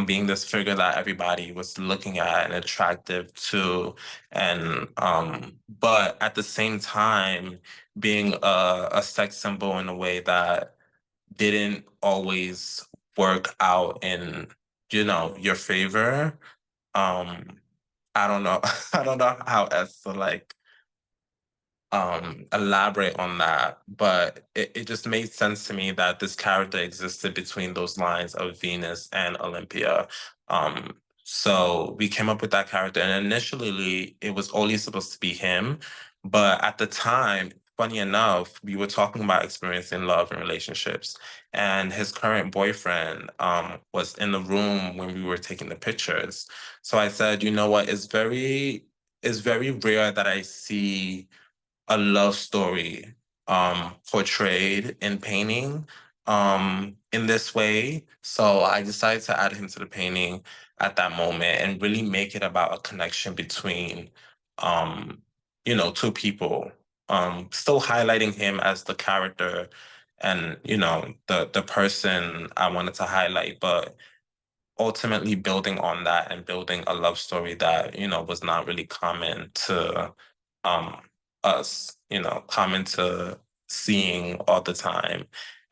being this figure that everybody was looking at and attractive to, and but at the same time being a sex symbol in a way that didn't always work out in, you know, your favor. I don't know. I don't know how else to like elaborate on that, but it just made sense to me that this character existed between those lines of Venus and Olympia. So we came up with that character, and initially it was only supposed to be him, but at the time, funny enough, we were talking about experiencing love and relationships, and his current boyfriend was in the room when we were taking the pictures. So I said, you know what, it's very rare that I see a love story portrayed in painting in this way. So I decided to add him to the painting at that moment and really make it about a connection between you know, two people. Still highlighting him as the character and, you know, the person I wanted to highlight, but ultimately building on that and building a love story that, you know, was not really common to us, you know, common to seeing all the time.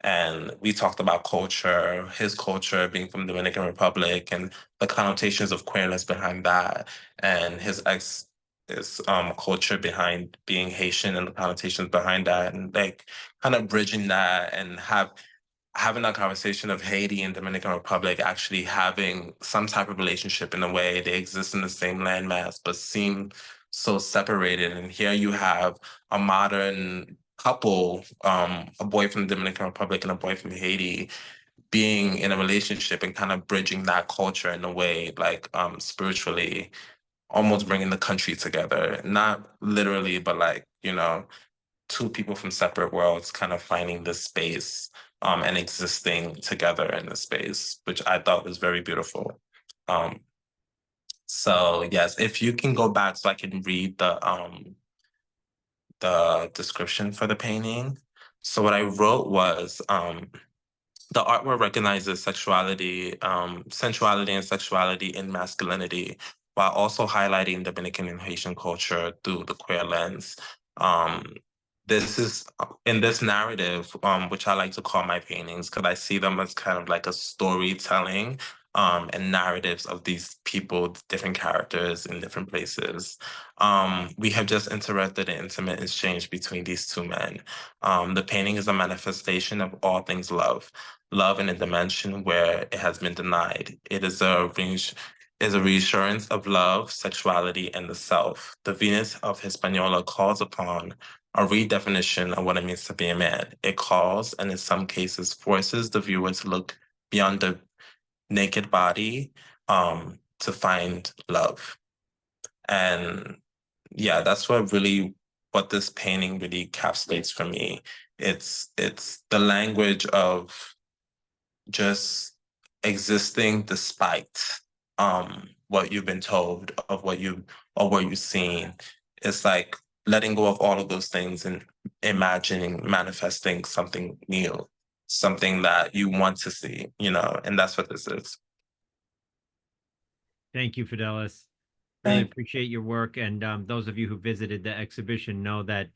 And we talked about culture, his culture being from Dominican Republic and the connotations of queerness behind that, and his culture behind being Haitian and the connotations behind that, and like kind of bridging that and having that conversation of Haiti and Dominican Republic actually having some type of relationship in a way. They exist in the same landmass, but seem so separated. And here you have a modern couple, a boy from the Dominican Republic and a boy from Haiti, being in a relationship and kind of bridging that culture in a way, like spiritually, almost bringing the country together. Not literally, but like, you know, two people from separate worlds kind of finding this space and existing together in the space, which I thought was very beautiful. So yes, if you can go back so I can read the description for the painting. So what I wrote was, the artwork recognizes sexuality, sensuality and sexuality in masculinity, while also highlighting Dominican and Haitian culture through the queer lens. This is in this narrative, which I like to call my paintings, because I see them as kind of like a storytelling and narratives of these people, different characters in different places. We have just interrupted an intimate exchange between these two men. The painting is a manifestation of all things love. Love in a dimension where it has been denied. It is a reassurance of love, sexuality, and the self. The Venus of Hispaniola calls upon a redefinition of what it means to be a man. It calls, and in some cases forces the viewer to look beyond the naked body to find love. And yeah, that's what this painting really encapsulates for me. It's the language of just existing despite what you've been told, of what you've seen. It's like letting go of all of those things and imagining manifesting something new, something that you want to see, you know, and that's what this is. Thank you, Fidelis. Really appreciate your work. And those of you who visited the exhibition know that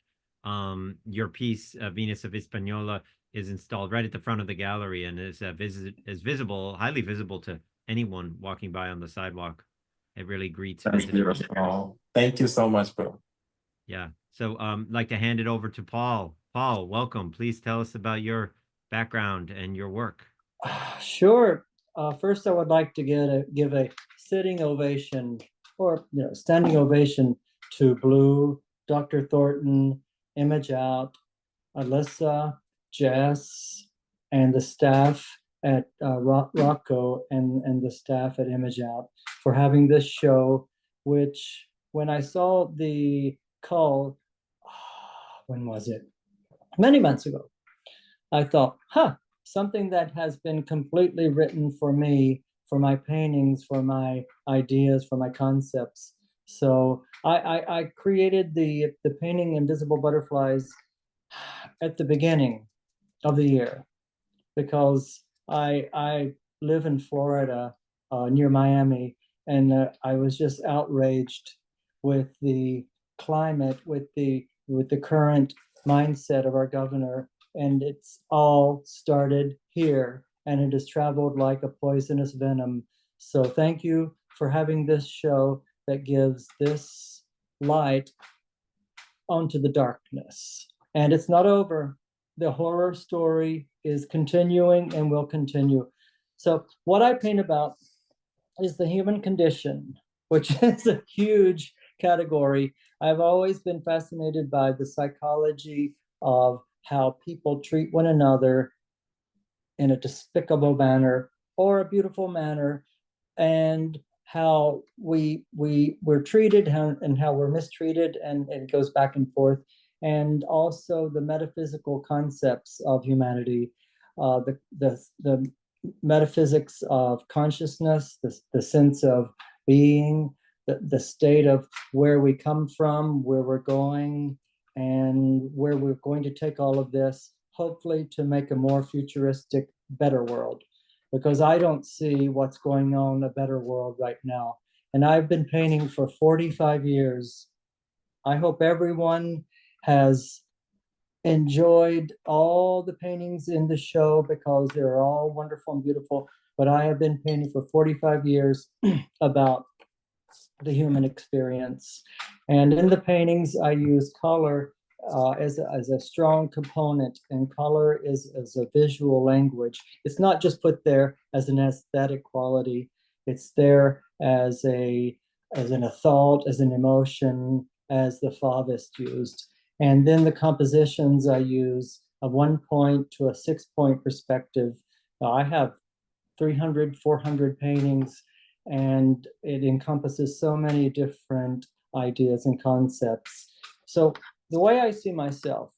your piece, Venus of Hispaniola, is installed right at the front of the gallery and is visible, highly visible to anyone walking by on the sidewalk. It really greets That's visitors. beautiful. Thank you so much, bro. Yeah. So like to hand it over to Paul. Paul, welcome. Please tell us about your background and your work. Sure. First, I would like to give a sitting ovation or standing ovation to Bleu, Dr. Thornton, ImageOut, Alyssa, Jess, and the staff at RoCo and the staff at ImageOut for having this show, which when I saw the call, when was it? Many months ago, I thought, something that has been completely written for me, for my paintings, for my ideas, for my concepts. So I created the painting Invisible Butterflies at the beginning of the year because I live in Florida near Miami, and I was just outraged with the climate, with the current mindset of our governor. And it's all started here, and it has traveled like a poisonous venom. So thank you for having this show that gives this light onto the darkness. And it's not over. The horror story is continuing and will continue. So what I paint about is the human condition, which is a huge category. I've always been fascinated by the psychology of how people treat one another in a despicable manner or a beautiful manner, and how we're treated and how we're mistreated, and it goes back and forth. And also the metaphysical concepts of humanity, the metaphysics of consciousness, the sense of being, the state of where we come from, where we're going, and where we're going to take all of this, hopefully to make a more futuristic, better world. because I don't see what's going on in a better world right now. And I've been painting for 45 years. I hope everyone has enjoyed all the paintings in the show because they're all wonderful and beautiful. But I have been painting for 45 years about the human experience. And in the paintings, I use color as a strong component, and color is as a visual language. It's not just put there as an aesthetic quality. It's there as an thought, as an emotion, as the Fauvist used. And then the compositions I use a 1 point to a 6 point perspective. I have 300, 400 paintings, and it encompasses so many different ideas and concepts. So the way I see myself,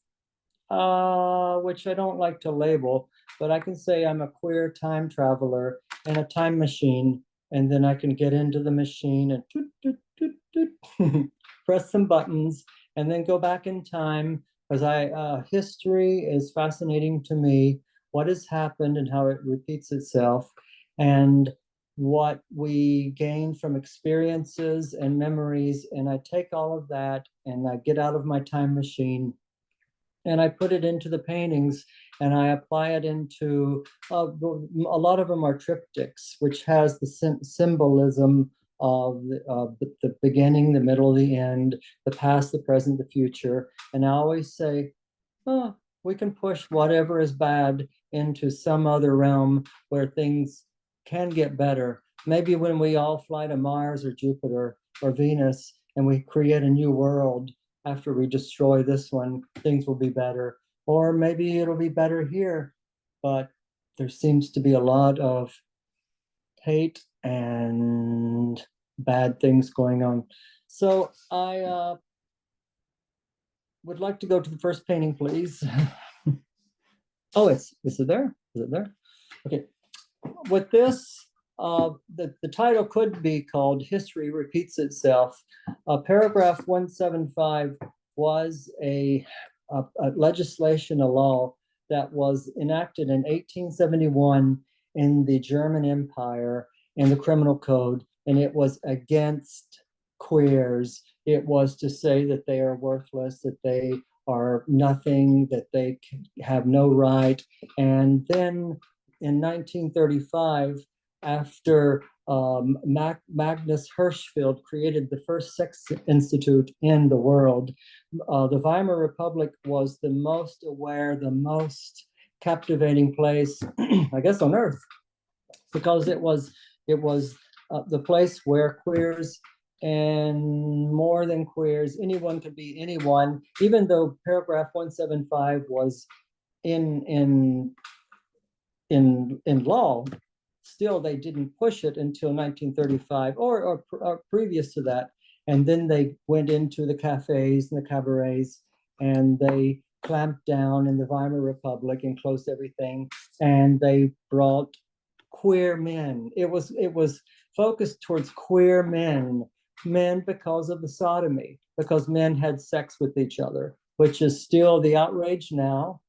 which I don't like to label, but I can say I'm a queer time traveler in a time machine, and then I can get into the machine and toot, toot, toot, toot, press some buttons, and then go back in time, because history is fascinating to me, what has happened and how it repeats itself, and what we gain from experiences and memories. And I take all of that and I get out of my time machine and I put it into the paintings, and I apply it into, a lot of them are triptychs, which has the symbolism of the beginning, the middle, the end, the past, the present, the future. And I always say, oh, we can push whatever is bad into some other realm where things can get better. Maybe when we all fly to Mars or Jupiter or Venus and we create a new world after we destroy this one, things will be better. Or maybe it'll be better here, but there seems to be a lot of hate and bad things going on. So I would like to go to the first painting, please. Oh, is it there? Is it there? Okay. With this, the title could be called History Repeats Itself. Paragraph 175 was a legislation, a law that was enacted in 1871 in the German Empire in the criminal code, and it was against queers. It was to say that they are worthless, that they are nothing, that they have no right. And then in 1935, after Magnus Hirschfeld created the first sex institute in the world, the Weimar Republic was the most aware, the most captivating place, I guess, on earth, because it was the place where queers and more than queers, anyone could be anyone, even though paragraph 175 was in law. Still, they didn't push it until 1935 or previous to that. And then they went into the cafes and the cabarets, and they clamped down in the Weimar Republic and closed everything. And they brought queer men. It was focused towards queer men because of the sodomy, because men had sex with each other, which is still the outrage now.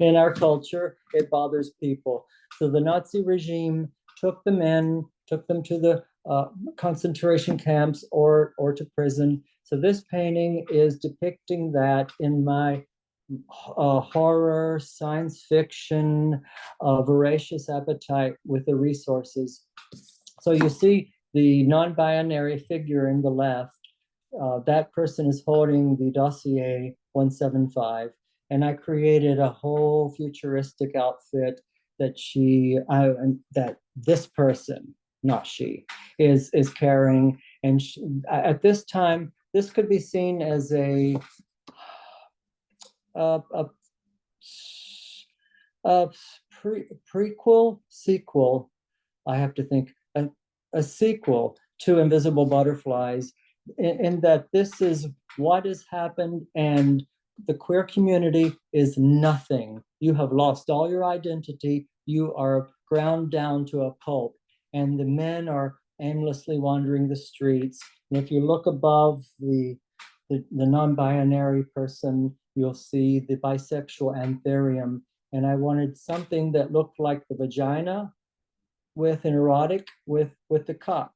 In our culture, it bothers people. So the Nazi regime took the men, took them to the concentration camps or to prison. So this painting is depicting that in my horror, science fiction, voracious appetite with the resources. So you see the non-binary figure in the left. That person is holding the dossier 175. And I created a whole futuristic outfit that that this person, not she, is carrying. And at this time, this could be seen as a prequel, sequel. I have to think a sequel to Invisible Butterflies, in that this is what has happened, and the queer community is nothing. You have lost all your identity. You are ground down to a pulp, and the men are aimlessly wandering the streets. And if you look above the non-binary person, you'll see the bisexual anthurium. and I wanted something that looked like the vagina with an erotic with the cock,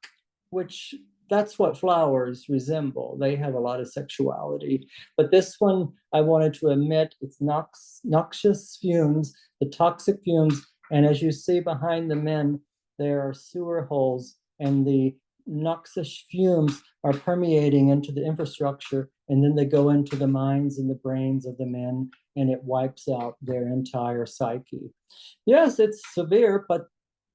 which that's what flowers resemble. They have a lot of sexuality. But this one, I wanted to emit its noxious fumes, the toxic fumes. And as you see behind the men, there are sewer holes, and the noxious fumes are permeating into the infrastructure, and then they go into the minds and the brains of the men, and it wipes out their entire psyche. Yes, it's severe, but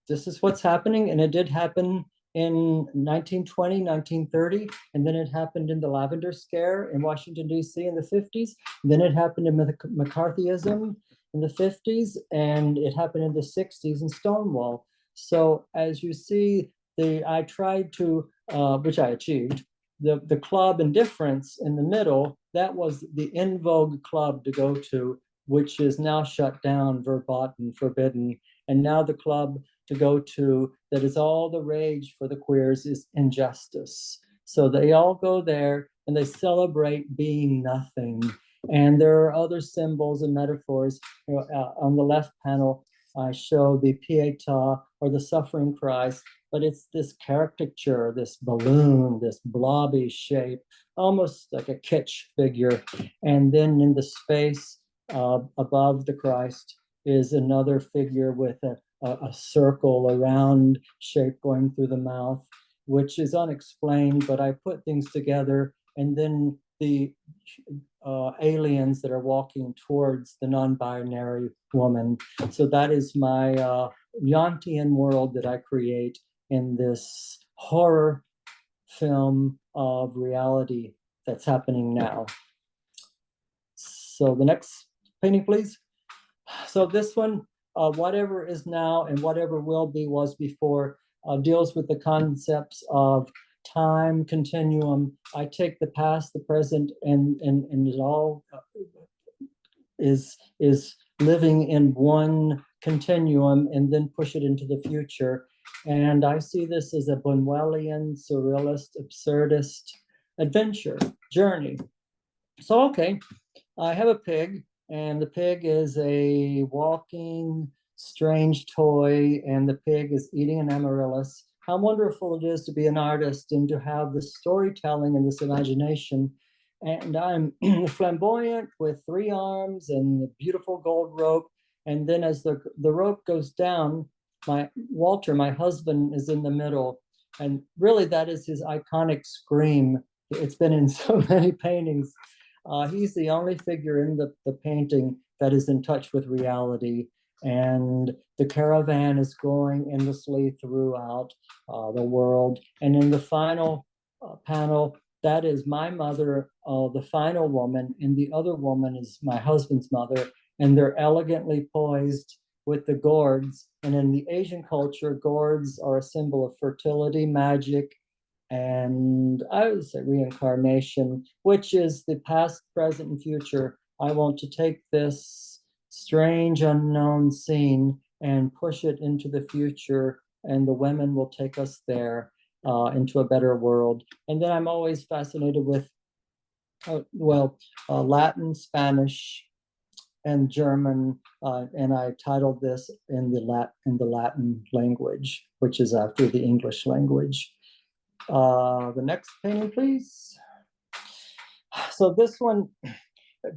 this is what's happening, and it did happen in 1920, 1930, and then it happened in the Lavender Scare in Washington, D.C. in the 50s. Then it happened in McCarthyism in the 50s, and it happened in the 60s in Stonewall. So as you see, I tried to, which I achieved, the club Indifference in the middle, that was the in vogue club to go to, which is now shut down, verboten, forbidden. And now the club to go to that is all the rage for the queers is Injustice. So they all go there and they celebrate being nothing. And there are other symbols and metaphors. On the left panel, I show the Pietà or the Suffering Christ, but it's this caricature, this balloon, this blobby shape, almost like a kitsch figure. And then in the space above the Christ is another figure with a circle, a round shape going through the mouth, which is unexplained, but I put things together. And then the aliens that are walking towards the non-binary woman. So that is my Yountian world that I create in this horror film of reality that's happening now. So the next painting, please. So this one, whatever is now and whatever will be was before, deals with the concepts of time continuum. I take the past, the present, and it all is living in one continuum, and then push it into the future. And I see this as a Buñuelian, surrealist, absurdist adventure journey. So, okay, I have a pig, and the pig is a walking strange toy, and the pig is eating an amaryllis. How wonderful it is to be an artist and to have this storytelling and this imagination. And I'm flamboyant with 3 arms and a beautiful gold rope. And then as the rope goes down, Walter, my husband, is in the middle. And really that is his iconic scream. It's been in so many paintings. He's the only figure in the painting that is in touch with reality. And the caravan is going endlessly throughout the world. And in the final panel, that is my mother, the final woman, and the other woman is my husband's mother. And they're elegantly poised with the gourds. And in the Asian culture, gourds are a symbol of fertility, magic, and I would say reincarnation, which is the past, present, and future. I want to take this strange unknown scene and push it into the future, and the women will take us there into a better world. And then I'm always fascinated with Latin, Spanish, and German, and I titled this in the Latin language, which is after the English language. The next painting, please. So this one,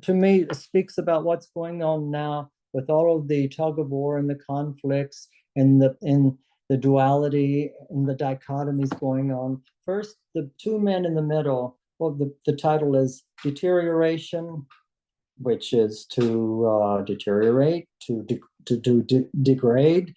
to me, speaks about what's going on now with all of the tug of war and the conflicts and the duality and the dichotomies going on. First, the 2 men in the middle. Well, the title is Deterioration, which is to deteriorate, to degrade,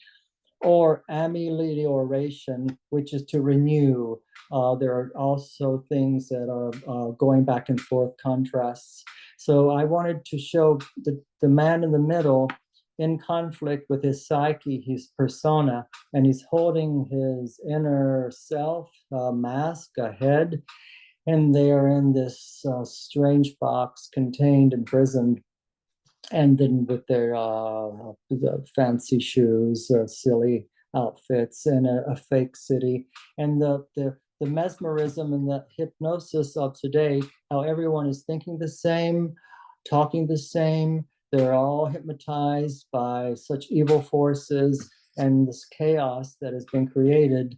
or amelioration, which is to renew. There are also things that are going back and forth, contrasts. So I wanted to show the man in the middle in conflict with his psyche, his persona, and he's holding his inner self, a mask, a head, and they are in this strange box, contained, imprisoned, and then with their the fancy shoes, silly outfits, and a fake city, and the mesmerism and the hypnosis of today, how everyone is thinking the same, talking the same, They're all hypnotized by such evil forces, and this chaos that has been created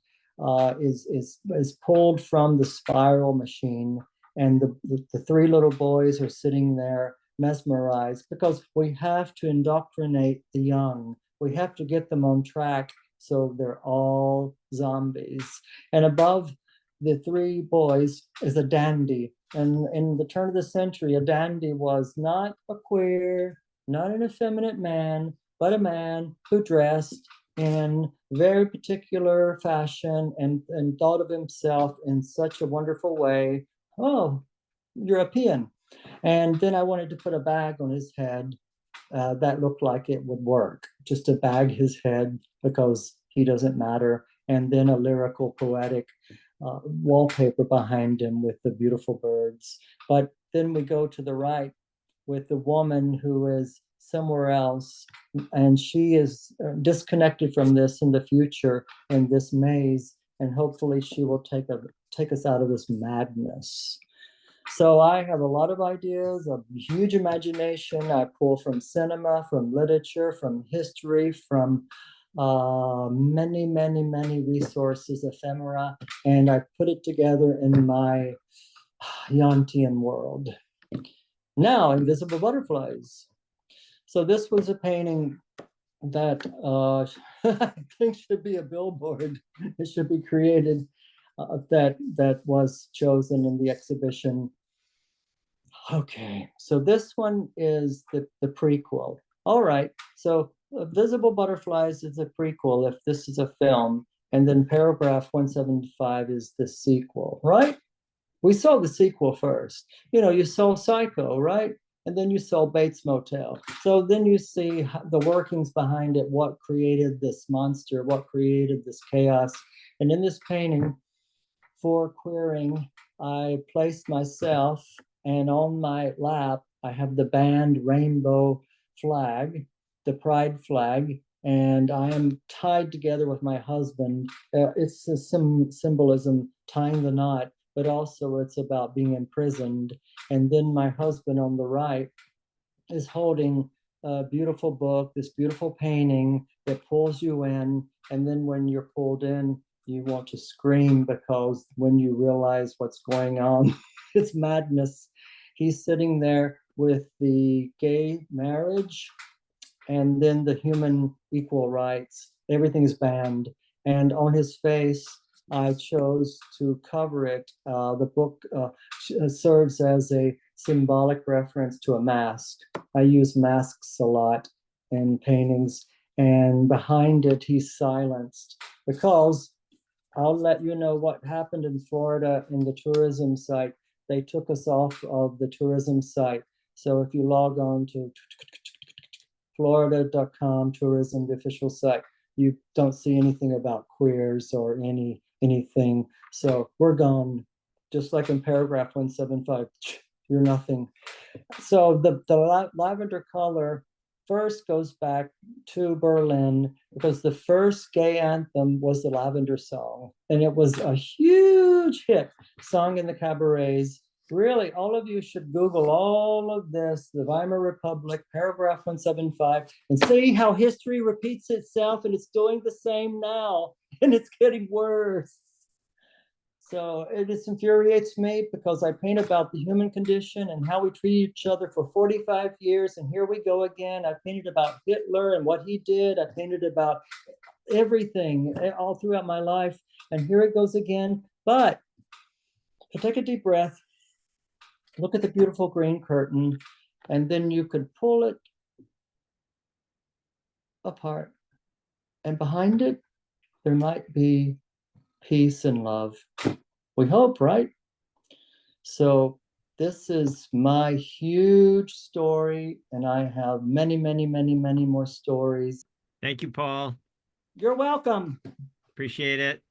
is pulled from the spiral machine. And the three little boys are sitting there mesmerized, because we have to indoctrinate the young. We have to get them on track so they're all zombies. And above the three boys is a dandy. And in the turn of the century, a dandy was not a queer, not an effeminate man, but a man who dressed in very particular fashion and thought of himself in such a wonderful way. Oh, European. And then I wanted to put a bag on his head that looked like it would work, just to bag his head because he doesn't matter. And then a lyrical, poetic wallpaper behind him with the beautiful birds. But then we go to the right with the woman who is somewhere else, and she is disconnected from this in the future in this maze, and hopefully she will take us out of this madness. So I have a lot of ideas, a huge imagination. I pull from cinema, from literature, from history, from many, many, many resources, ephemera, and I put it together in my Yountian world. Now, Invisible Butterflies. So this was a painting that I think should be a billboard. It should be created. That was chosen in the exhibition. Okay, so this one is the prequel. All right, so Visible Butterflies is a prequel if this is a film, and then paragraph 175 is the sequel, right? We saw the sequel first. You know, you saw Psycho, right? And then you saw Bates Motel. So then you see the workings behind it, what created this monster, what created this chaos. And in this painting, for queering, I placed myself, and on my lap, I have the band rainbow flag, the pride flag, and I am tied together with my husband. It's some symbolism, tying the knot, but also it's about being imprisoned. And then my husband on the right is holding a beautiful book, this beautiful painting that pulls you in. And then when you're pulled in, you want to scream, because when you realize what's going on, it's madness. He's sitting there with the gay marriage and then the human equal rights. Everything's banned. And on his face, I chose to cover it. The book serves as a symbolic reference to a mask. I use masks a lot in paintings. And behind it, he's silenced, because I'll let you know what happened in Florida in the tourism site. They took us off of the tourism site. So if you log on to florida.com tourism, the official site, you don't see anything about queers or anything. So we're gone, just like in paragraph 175, you're nothing. So the lavender color first goes back to Berlin, because the first gay anthem was the Lavender Song, and it was a huge hit, sung in the cabarets. Really, all of you should Google all of this, the Weimar Republic, paragraph 175, and see how history repeats itself, and it's doing the same now, and it's getting worse. So it just infuriates me, because I paint about the human condition and how we treat each other for 45 years. And here we go again. I painted about Hitler and what he did. I painted about everything all throughout my life. And here it goes again. But take a deep breath, look at the beautiful green curtain, and then you could pull it apart. And behind it, there might be peace and love. We hope, right? So this is my huge story, and I have many, many, many, many more stories. Thank you, Paul. You're welcome. Appreciate it.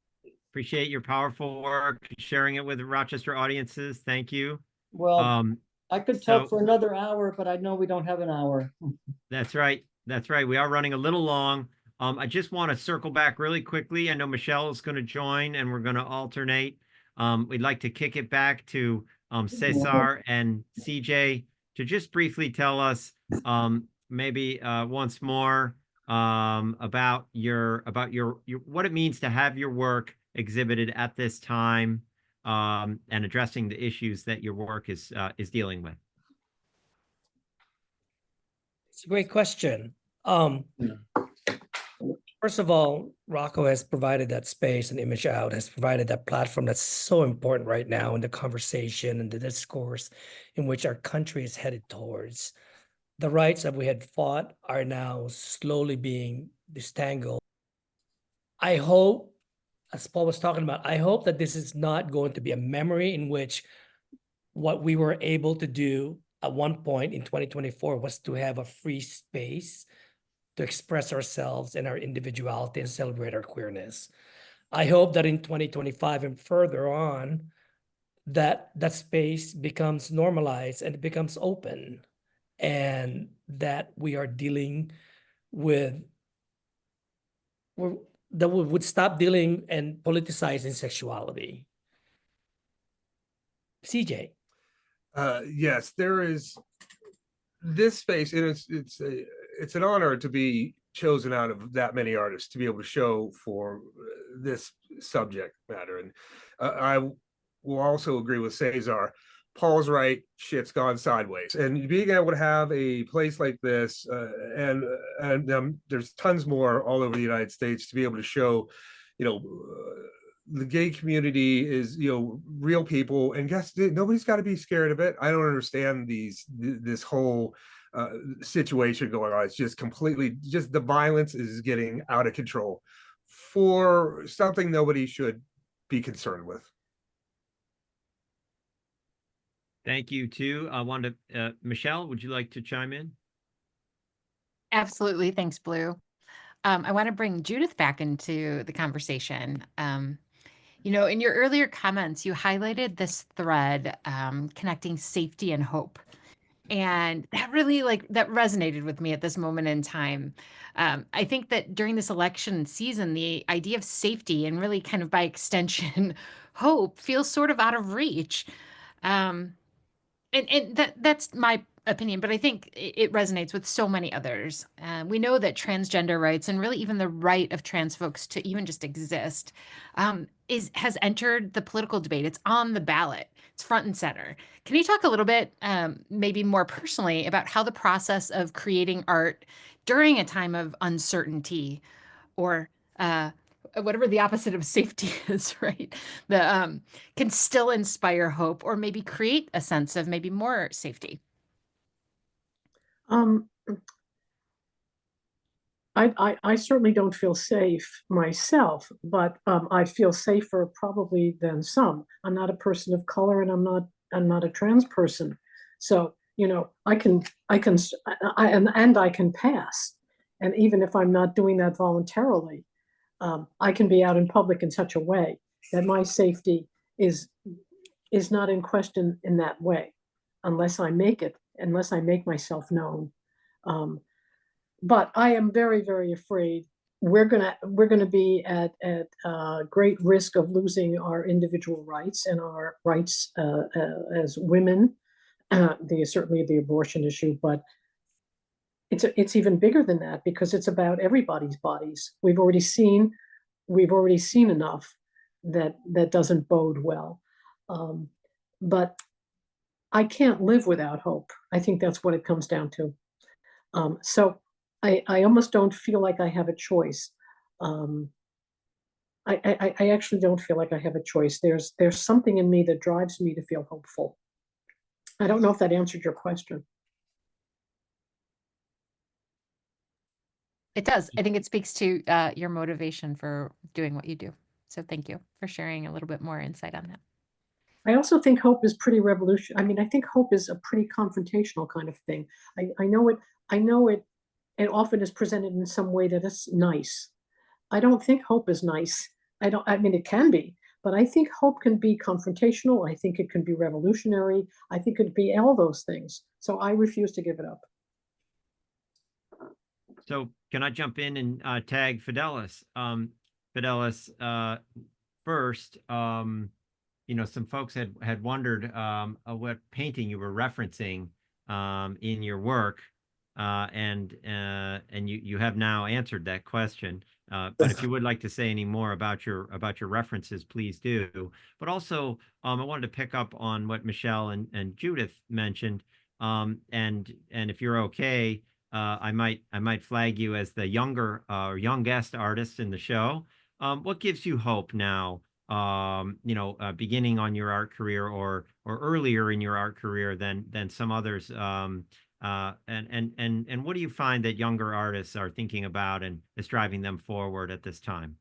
Appreciate your powerful work, sharing it with Rochester audiences. Thank you. Well, I could talk for another hour, but I know we don't have an hour. That's right. That's right. We are running a little long. I just want to circle back really quickly. I know Michele is going to join, and we're going to alternate. We'd like to kick it back to Cesar and CJ to just briefly tell us maybe once more about your what it means to have your work exhibited at this time and addressing the issues that your work is dealing with. It's a great question. First of all, RoCo has provided that space, and ImageOut has provided that platform that's so important right now in the conversation and the discourse in which our country is headed towards. The rights that we had fought are now slowly being disentangled. I hope, as Paul was talking about, I hope that this is not going to be a memory in which what we were able to do at one point in 2024 was to have a free space to express ourselves and our individuality and celebrate our queerness. I hope that in 2025 and further on, that space becomes normalized and it becomes open, and that we are dealing with, that we would stop dealing and politicizing sexuality. CJ. Yes, there is this space, and it's an honor to be chosen out of that many artists to be able to show for this subject matter. And I will also agree with Cesar. Paul's right, shit's gone sideways. And being able to have a place like this, and there's tons more all over the United States to be able to show, the gay community is, real people, and guess nobody's got to be scared of it. I don't understand this whole situation going on. It's just completely, just the violence is getting out of control for something nobody should be concerned with. Thank you too. I wanted to, Michele, would you like to chime in? Absolutely. Thanks, Bleu. I want to bring Judith back into the conversation. In your earlier comments, you highlighted this thread connecting safety and hope. And that really that resonated with me at this moment in time. I think that during this election season, the idea of safety and really kind of by extension, hope feels sort of out of reach. And that's my opinion, but I think it resonates with so many others. We know that transgender rights and really even the right of trans folks to even just exist has entered the political debate. It's on the ballot. It's front and center. Can you talk a little bit, maybe more personally, about how the process of creating art during a time of uncertainty or whatever the opposite of safety is, right? Can still inspire hope or maybe create a sense of maybe more safety? I certainly don't feel safe myself, but I feel safer probably than some. I'm not a person of color, and I'm not a trans person, so I can pass, and even if I'm not doing that voluntarily, I can be out in public in such a way that my safety is not in question in that way, unless I make myself known. But I am very, very afraid we're gonna be at great risk of losing our individual rights and our rights as women. Certainly the abortion issue, but it's even bigger than that because it's about everybody's bodies. We've already seen enough that doesn't bode well. But I can't live without hope. I think that's what it comes down to. So I almost don't feel like I have a choice. I actually don't feel like I have a choice. There's something in me that drives me to feel hopeful. I don't know if that answered your question. It does. I think it speaks to your motivation for doing what you do. So thank you for sharing a little bit more insight on that. I also think hope is pretty revolutionary. I mean, I think hope is a pretty confrontational kind of thing. I know it often is presented in some way that is nice. I don't think hope is nice. I mean, it can be, but I think hope can be confrontational. I think it can be revolutionary. I think it could be all those things. So I refuse to give it up. So can I jump in and tag Fidelis? Fidelis, first, some folks had wondered what painting you were referencing in your work, and you have now answered that question. But if you would like to say any more about your references, please do. But also, I wanted to pick up on what Michele and Judith mentioned. And if you're okay, I might flag you as the youngest artist in the show. What gives you hope now? Beginning on your art career or earlier in your art career than some others. And what do you find that younger artists are thinking about and is driving them forward at this time?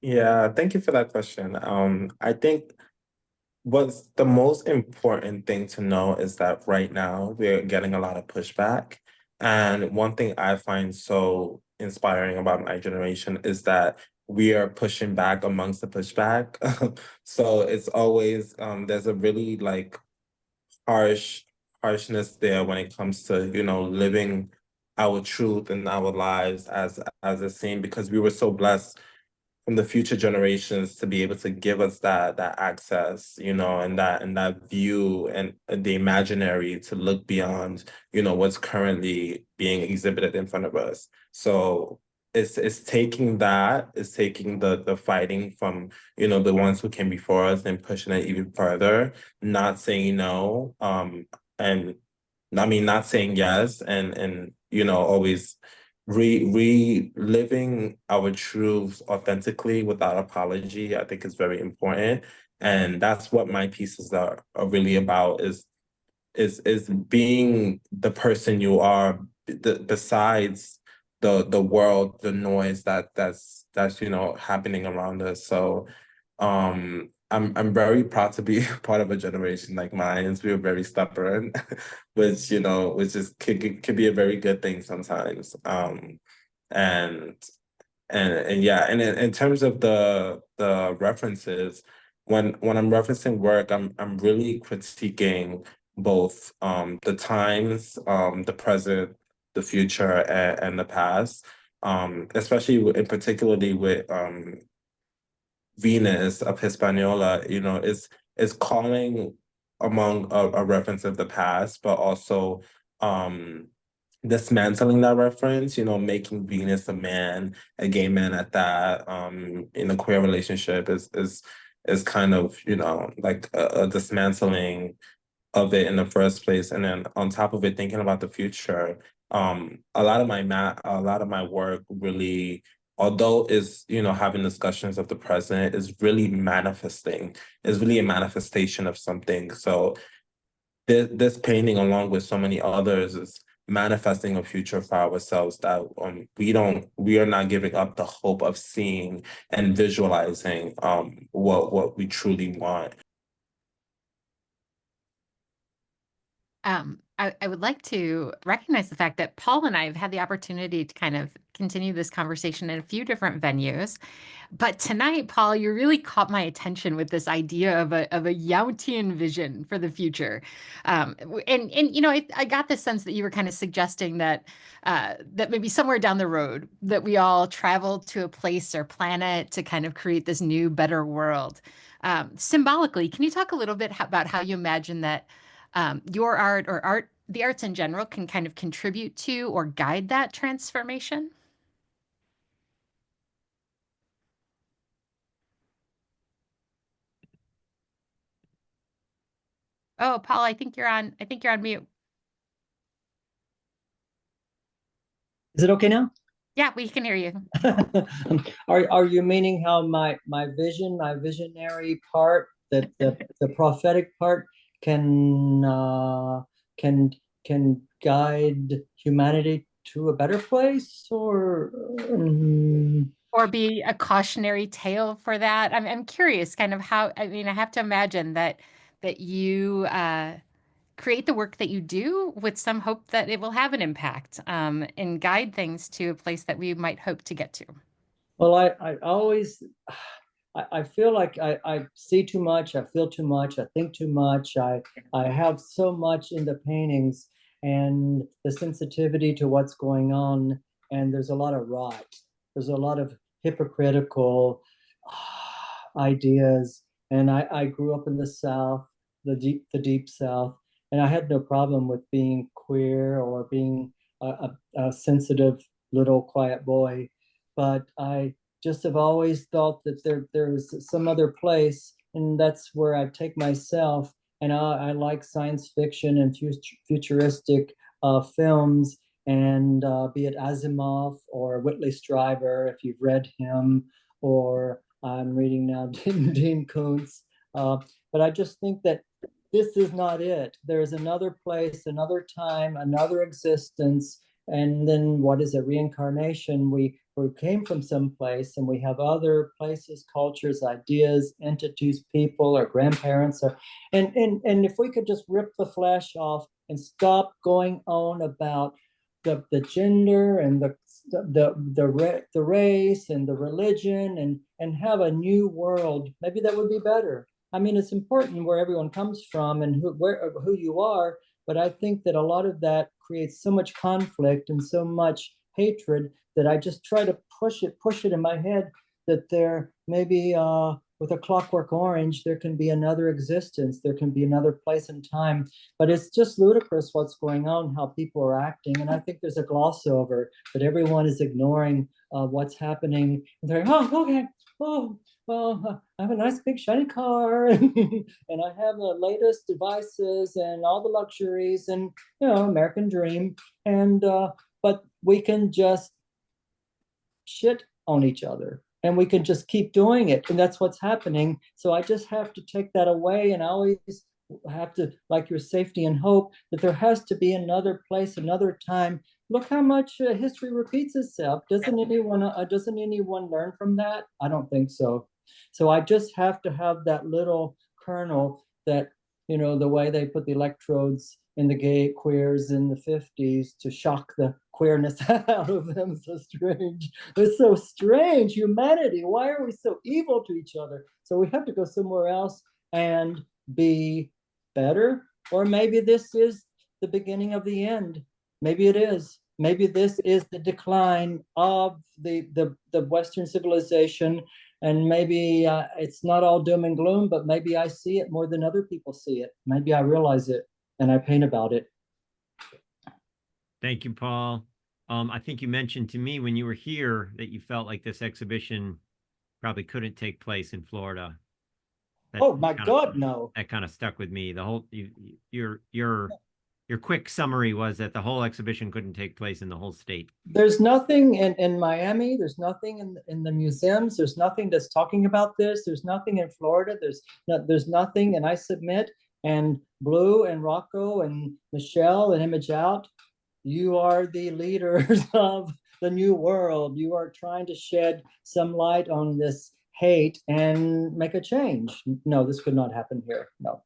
Yeah, thank you for that question. I think what's the most important thing to know is that right now we're getting a lot of pushback. And one thing I find so inspiring about my generation is that we are pushing back amongst the pushback. So it's always there's a really like harshness there when it comes to, living our truth and our lives as a scene, because we were so blessed from the future generations to be able to give us that access, and that view and the imaginary to look beyond, what's currently being exhibited in front of us. So it's taking the fighting from, the ones who came before us and pushing it even further, not saying no, and I mean not saying yes, and always reliving our truths authentically without apology. I think is very important, and that's what my pieces are really about, is being the person you are, besides the world, the noise that's happening around us. So I'm very proud to be part of a generation like mine. We are very stubborn, which could be a very good thing sometimes. And yeah, and in terms of the references, when I'm referencing work, I'm really critiquing both the times, the present, the future, and the past, especially in particularly with Venus of Hispaniola, is calling among a reference of the past, but also dismantling that reference, making Venus a man, a gay man at that, in a queer relationship is kind of, like a dismantling of it in the first place. And then on top of it, thinking about the future, a lot of my work really, although is, having discussions of the present, is really a manifestation of something. So this painting, along with so many others, is manifesting a future for ourselves that we are not giving up the hope of seeing and visualizing what we truly want. I would like to recognize the fact that Paul and I have had the opportunity to kind of continue this conversation in a few different venues. But tonight, Paul, you really caught my attention with this idea of a Yountian vision for the future. I got the sense that you were kind of suggesting that that maybe somewhere down the road that we all travel to a place or planet to kind of create this new, better world. Symbolically, can you talk a little bit about how you imagine that your art or the arts in general can kind of contribute to or guide that transformation? Oh, Paul, I think you're on mute. Is it okay now? Yeah, we can hear you. Are you meaning how my vision, my visionary part, that the prophetic part can guide humanity to a better place, or Or be a cautionary tale for that? I'm curious kind of how, I mean, I have to imagine that you create the work that you do with some hope that it will have an impact and guide things to a place that we might hope to get to. Well, I always, I feel like I see too much, I feel too much, I think too much. I have so much in the paintings and the sensitivity to what's going on. And there's a lot of rot. There's a lot of hypocritical ideas. And I grew up in the South, the deep South. And I had no problem with being queer or being a sensitive little quiet boy, but I just have always thought that there was some other place, and that's where I take myself. And I like science fiction and futuristic films, and be it Asimov or Whitley Strieber, if you've read him, or I'm reading now Dean Koontz. But I just think that this is not it. There's another place, another time, another existence. And then what is it? Reincarnation. We came from some place, and we have other places, cultures, ideas, entities, people, or grandparents. And if we could just rip the flesh off and stop going on about the gender and the race and the religion, and have a new world, maybe that would be better. I mean, it's important where everyone comes from and who you are, but I think that a lot of that creates so much conflict and so much hatred that I just try to push it in my head that there maybe with a Clockwork Orange, there can be another existence, there can be another place and time. But it's just ludicrous what's going on, how people are acting. And I think there's a gloss over that everyone is ignoring what's happening. And they're, oh, okay, oh, well, I have a nice big shiny car and I have the latest devices and all the luxuries and, American dream. And, but we can just shit on each other and we can just keep doing it. And that's what's happening. So I just have to take that away, and I always have to, like your safety and hope, that there has to be another place, another time. Look how much history repeats itself. Doesn't anyone learn from that? I don't think so. So I just have to have that little kernel that, the way they put the electrodes in the gay queers in the 50s to shock the queerness out of them. So strange. It's so strange. Humanity. Why are we so evil to each other? So we have to go somewhere else and be better. Or maybe this is the beginning of the end. Maybe it is. Maybe this is the decline of the Western civilization. And maybe it's not all doom and gloom, but maybe I see it more than other people see it. Maybe I realize it and I paint about it. Thank you, Paul. I think you mentioned to me when you were here that you felt like this exhibition probably couldn't take place in Florida. Oh my God, no. That kind of stuck with me. The whole your quick summary was that the whole exhibition couldn't take place in the whole state. There's nothing in Miami. There's nothing in the museums. There's nothing that's talking about this. There's nothing in Florida. There's nothing. And I submit, and Bleu and RoCo and Michele and ImageOut, you are the leaders of the new world. You are trying to shed some light on this hate and make a change. No, this could not happen here. No.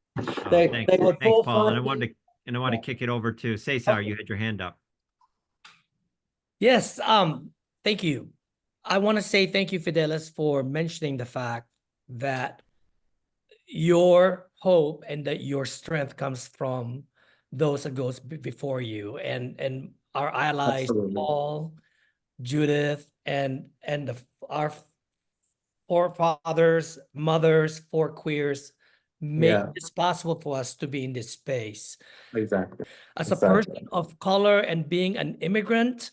They would thanks, Paul. And I want to kick it over to Cesar. Okay. You had your hand up. Yes, thank you. I want to say thank you, Fidelis, for mentioning the fact that your hope and that your strength comes from those that goes before you, and our allies, absolutely, Paul, Judith, and our forefathers, mothers, for queers, make this possible for us to be in this space. Exactly. As a person of color and being an immigrant,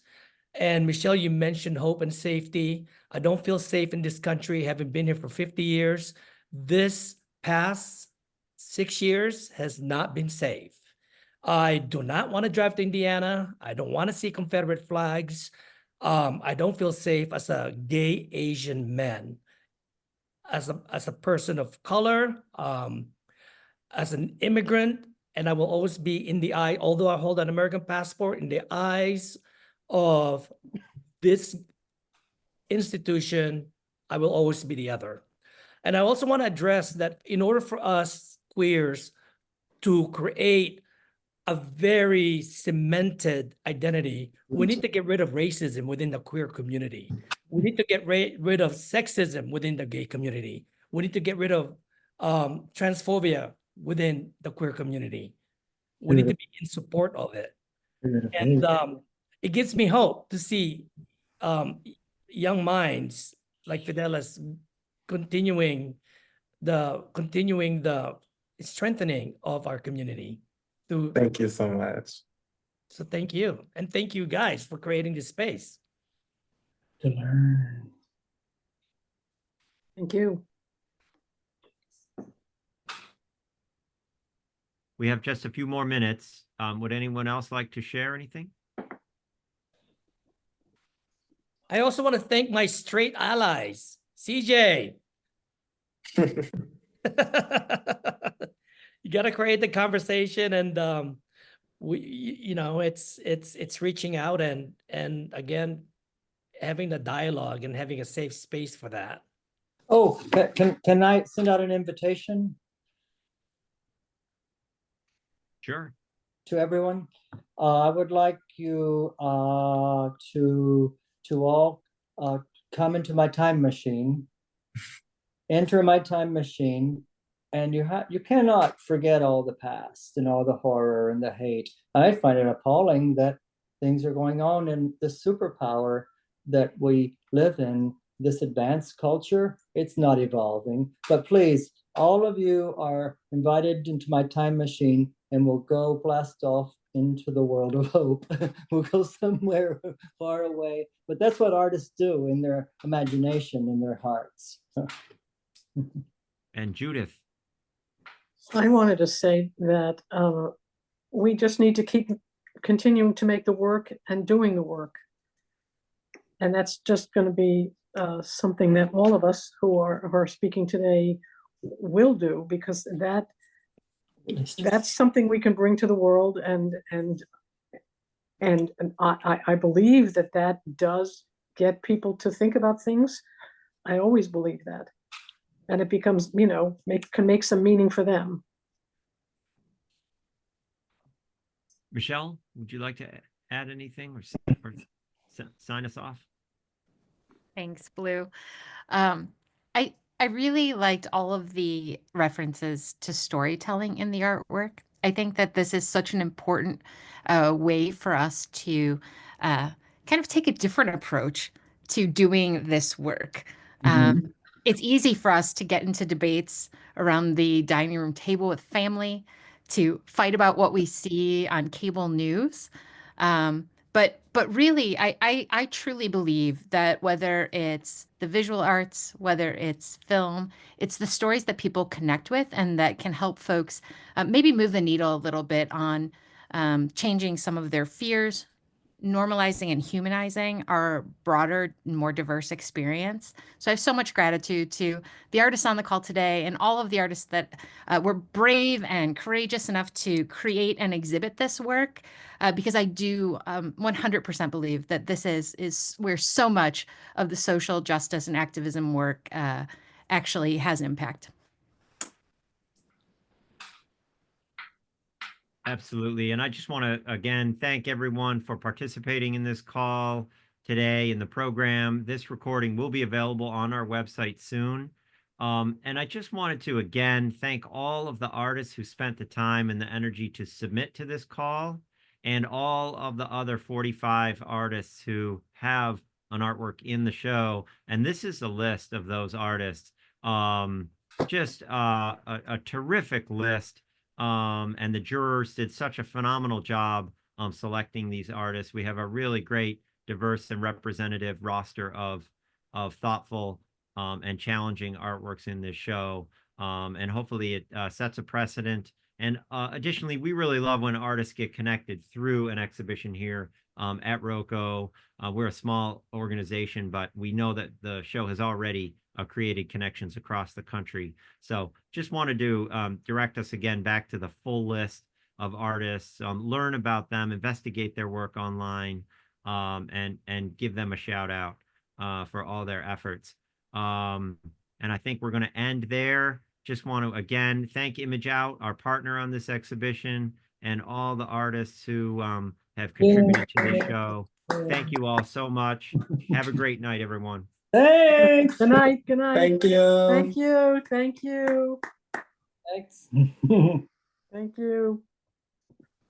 and Michele, you mentioned hope and safety. I don't feel safe in this country, having been here for 50 years. This past 6 years has not been safe. I do not want to drive to Indiana. I don't want to see Confederate flags. I don't feel safe as a gay Asian man. As a person of color, as an immigrant, and I will always be in the eye, although I hold an American passport, in the eyes of this institution, I will always be the other. And I also want to address that in order for us queers to create a very cemented identity, we need to get rid of racism within the queer community. We need to get rid of sexism within the gay community. We need to get rid of transphobia within the queer community. We need to be in support of it. And it gives me hope to see young minds like Fidelis continuing the strengthening of our community. Thank you so much. So thank you. And thank you guys for creating this space. To learn. Thank you. We have just a few more minutes. Would anyone else like to share anything? I also want to thank my straight allies, CJ. You got to create the conversation, and it's reaching out and again having the dialogue and having a safe space for that. Oh, can I send out an invitation Sure. to everyone? I would like you to all come into my time machine, enter my time machine, and you cannot forget all the past and all the horror and the hate. I find it appalling that things are going on in the superpower that we live in, this advanced culture. It's not evolving, but please, all of you are invited into my time machine, and we'll go blast off into the world of hope. We'll go somewhere far away, but that's what artists do in their imagination, in their hearts. And Judith. I wanted to say that we just need to keep continuing to make the work and doing the work. And that's just going to be something that all of us who are speaking today will do, because that's something we can bring to the world, and I believe that does get people to think about things. I always believe that, and it becomes, can make some meaning for them. Michele, would you like to add anything or sign us off? Thanks, Bleu. I really liked all of the references to storytelling in the artwork. I think that this is such an important way for us to kind of take a different approach to doing this work. It's easy for us to get into debates around the dining room table with family, to fight about what we see on cable news. But really, I truly believe that whether it's the visual arts, whether it's film, it's the stories that people connect with and that can help folks maybe move the needle a little bit on changing some of their fears, normalizing and humanizing our broader, more diverse experience. So I have so much gratitude to the artists on the call today and all of the artists that were brave and courageous enough to create and exhibit this work, because I do 100% believe that this is where so much of the social justice and activism work actually has impact. Absolutely. And I just want to, again, thank everyone for participating in this call today in the program. This recording will be available on our website soon. And I just wanted to, again, thank all of the artists who spent the time and the energy to submit to this call, and all of the other 45 artists who have an artwork in the show. And this is a list of those artists. Just a terrific list. And the jurors did such a phenomenal job selecting these artists. We have a really great, diverse, and representative roster of thoughtful and challenging artworks in this show. And hopefully it sets a precedent. And additionally, we really love when artists get connected through an exhibition here at RoCo. We're a small organization, but we know that the show has already created connections across the country. So just wanted to direct us again back to the full list of artists, learn about them, investigate their work online, and give them a shout out for all their efforts. And I think we're going to end there. Just want to, again, thank ImageOut, our partner on this exhibition, and all the artists who have contributed to this show. Thank you all so much. Have a great night, everyone. Thanks. Good night. Good night. Thank you. Thank you. Thank you. Thanks. Thank you.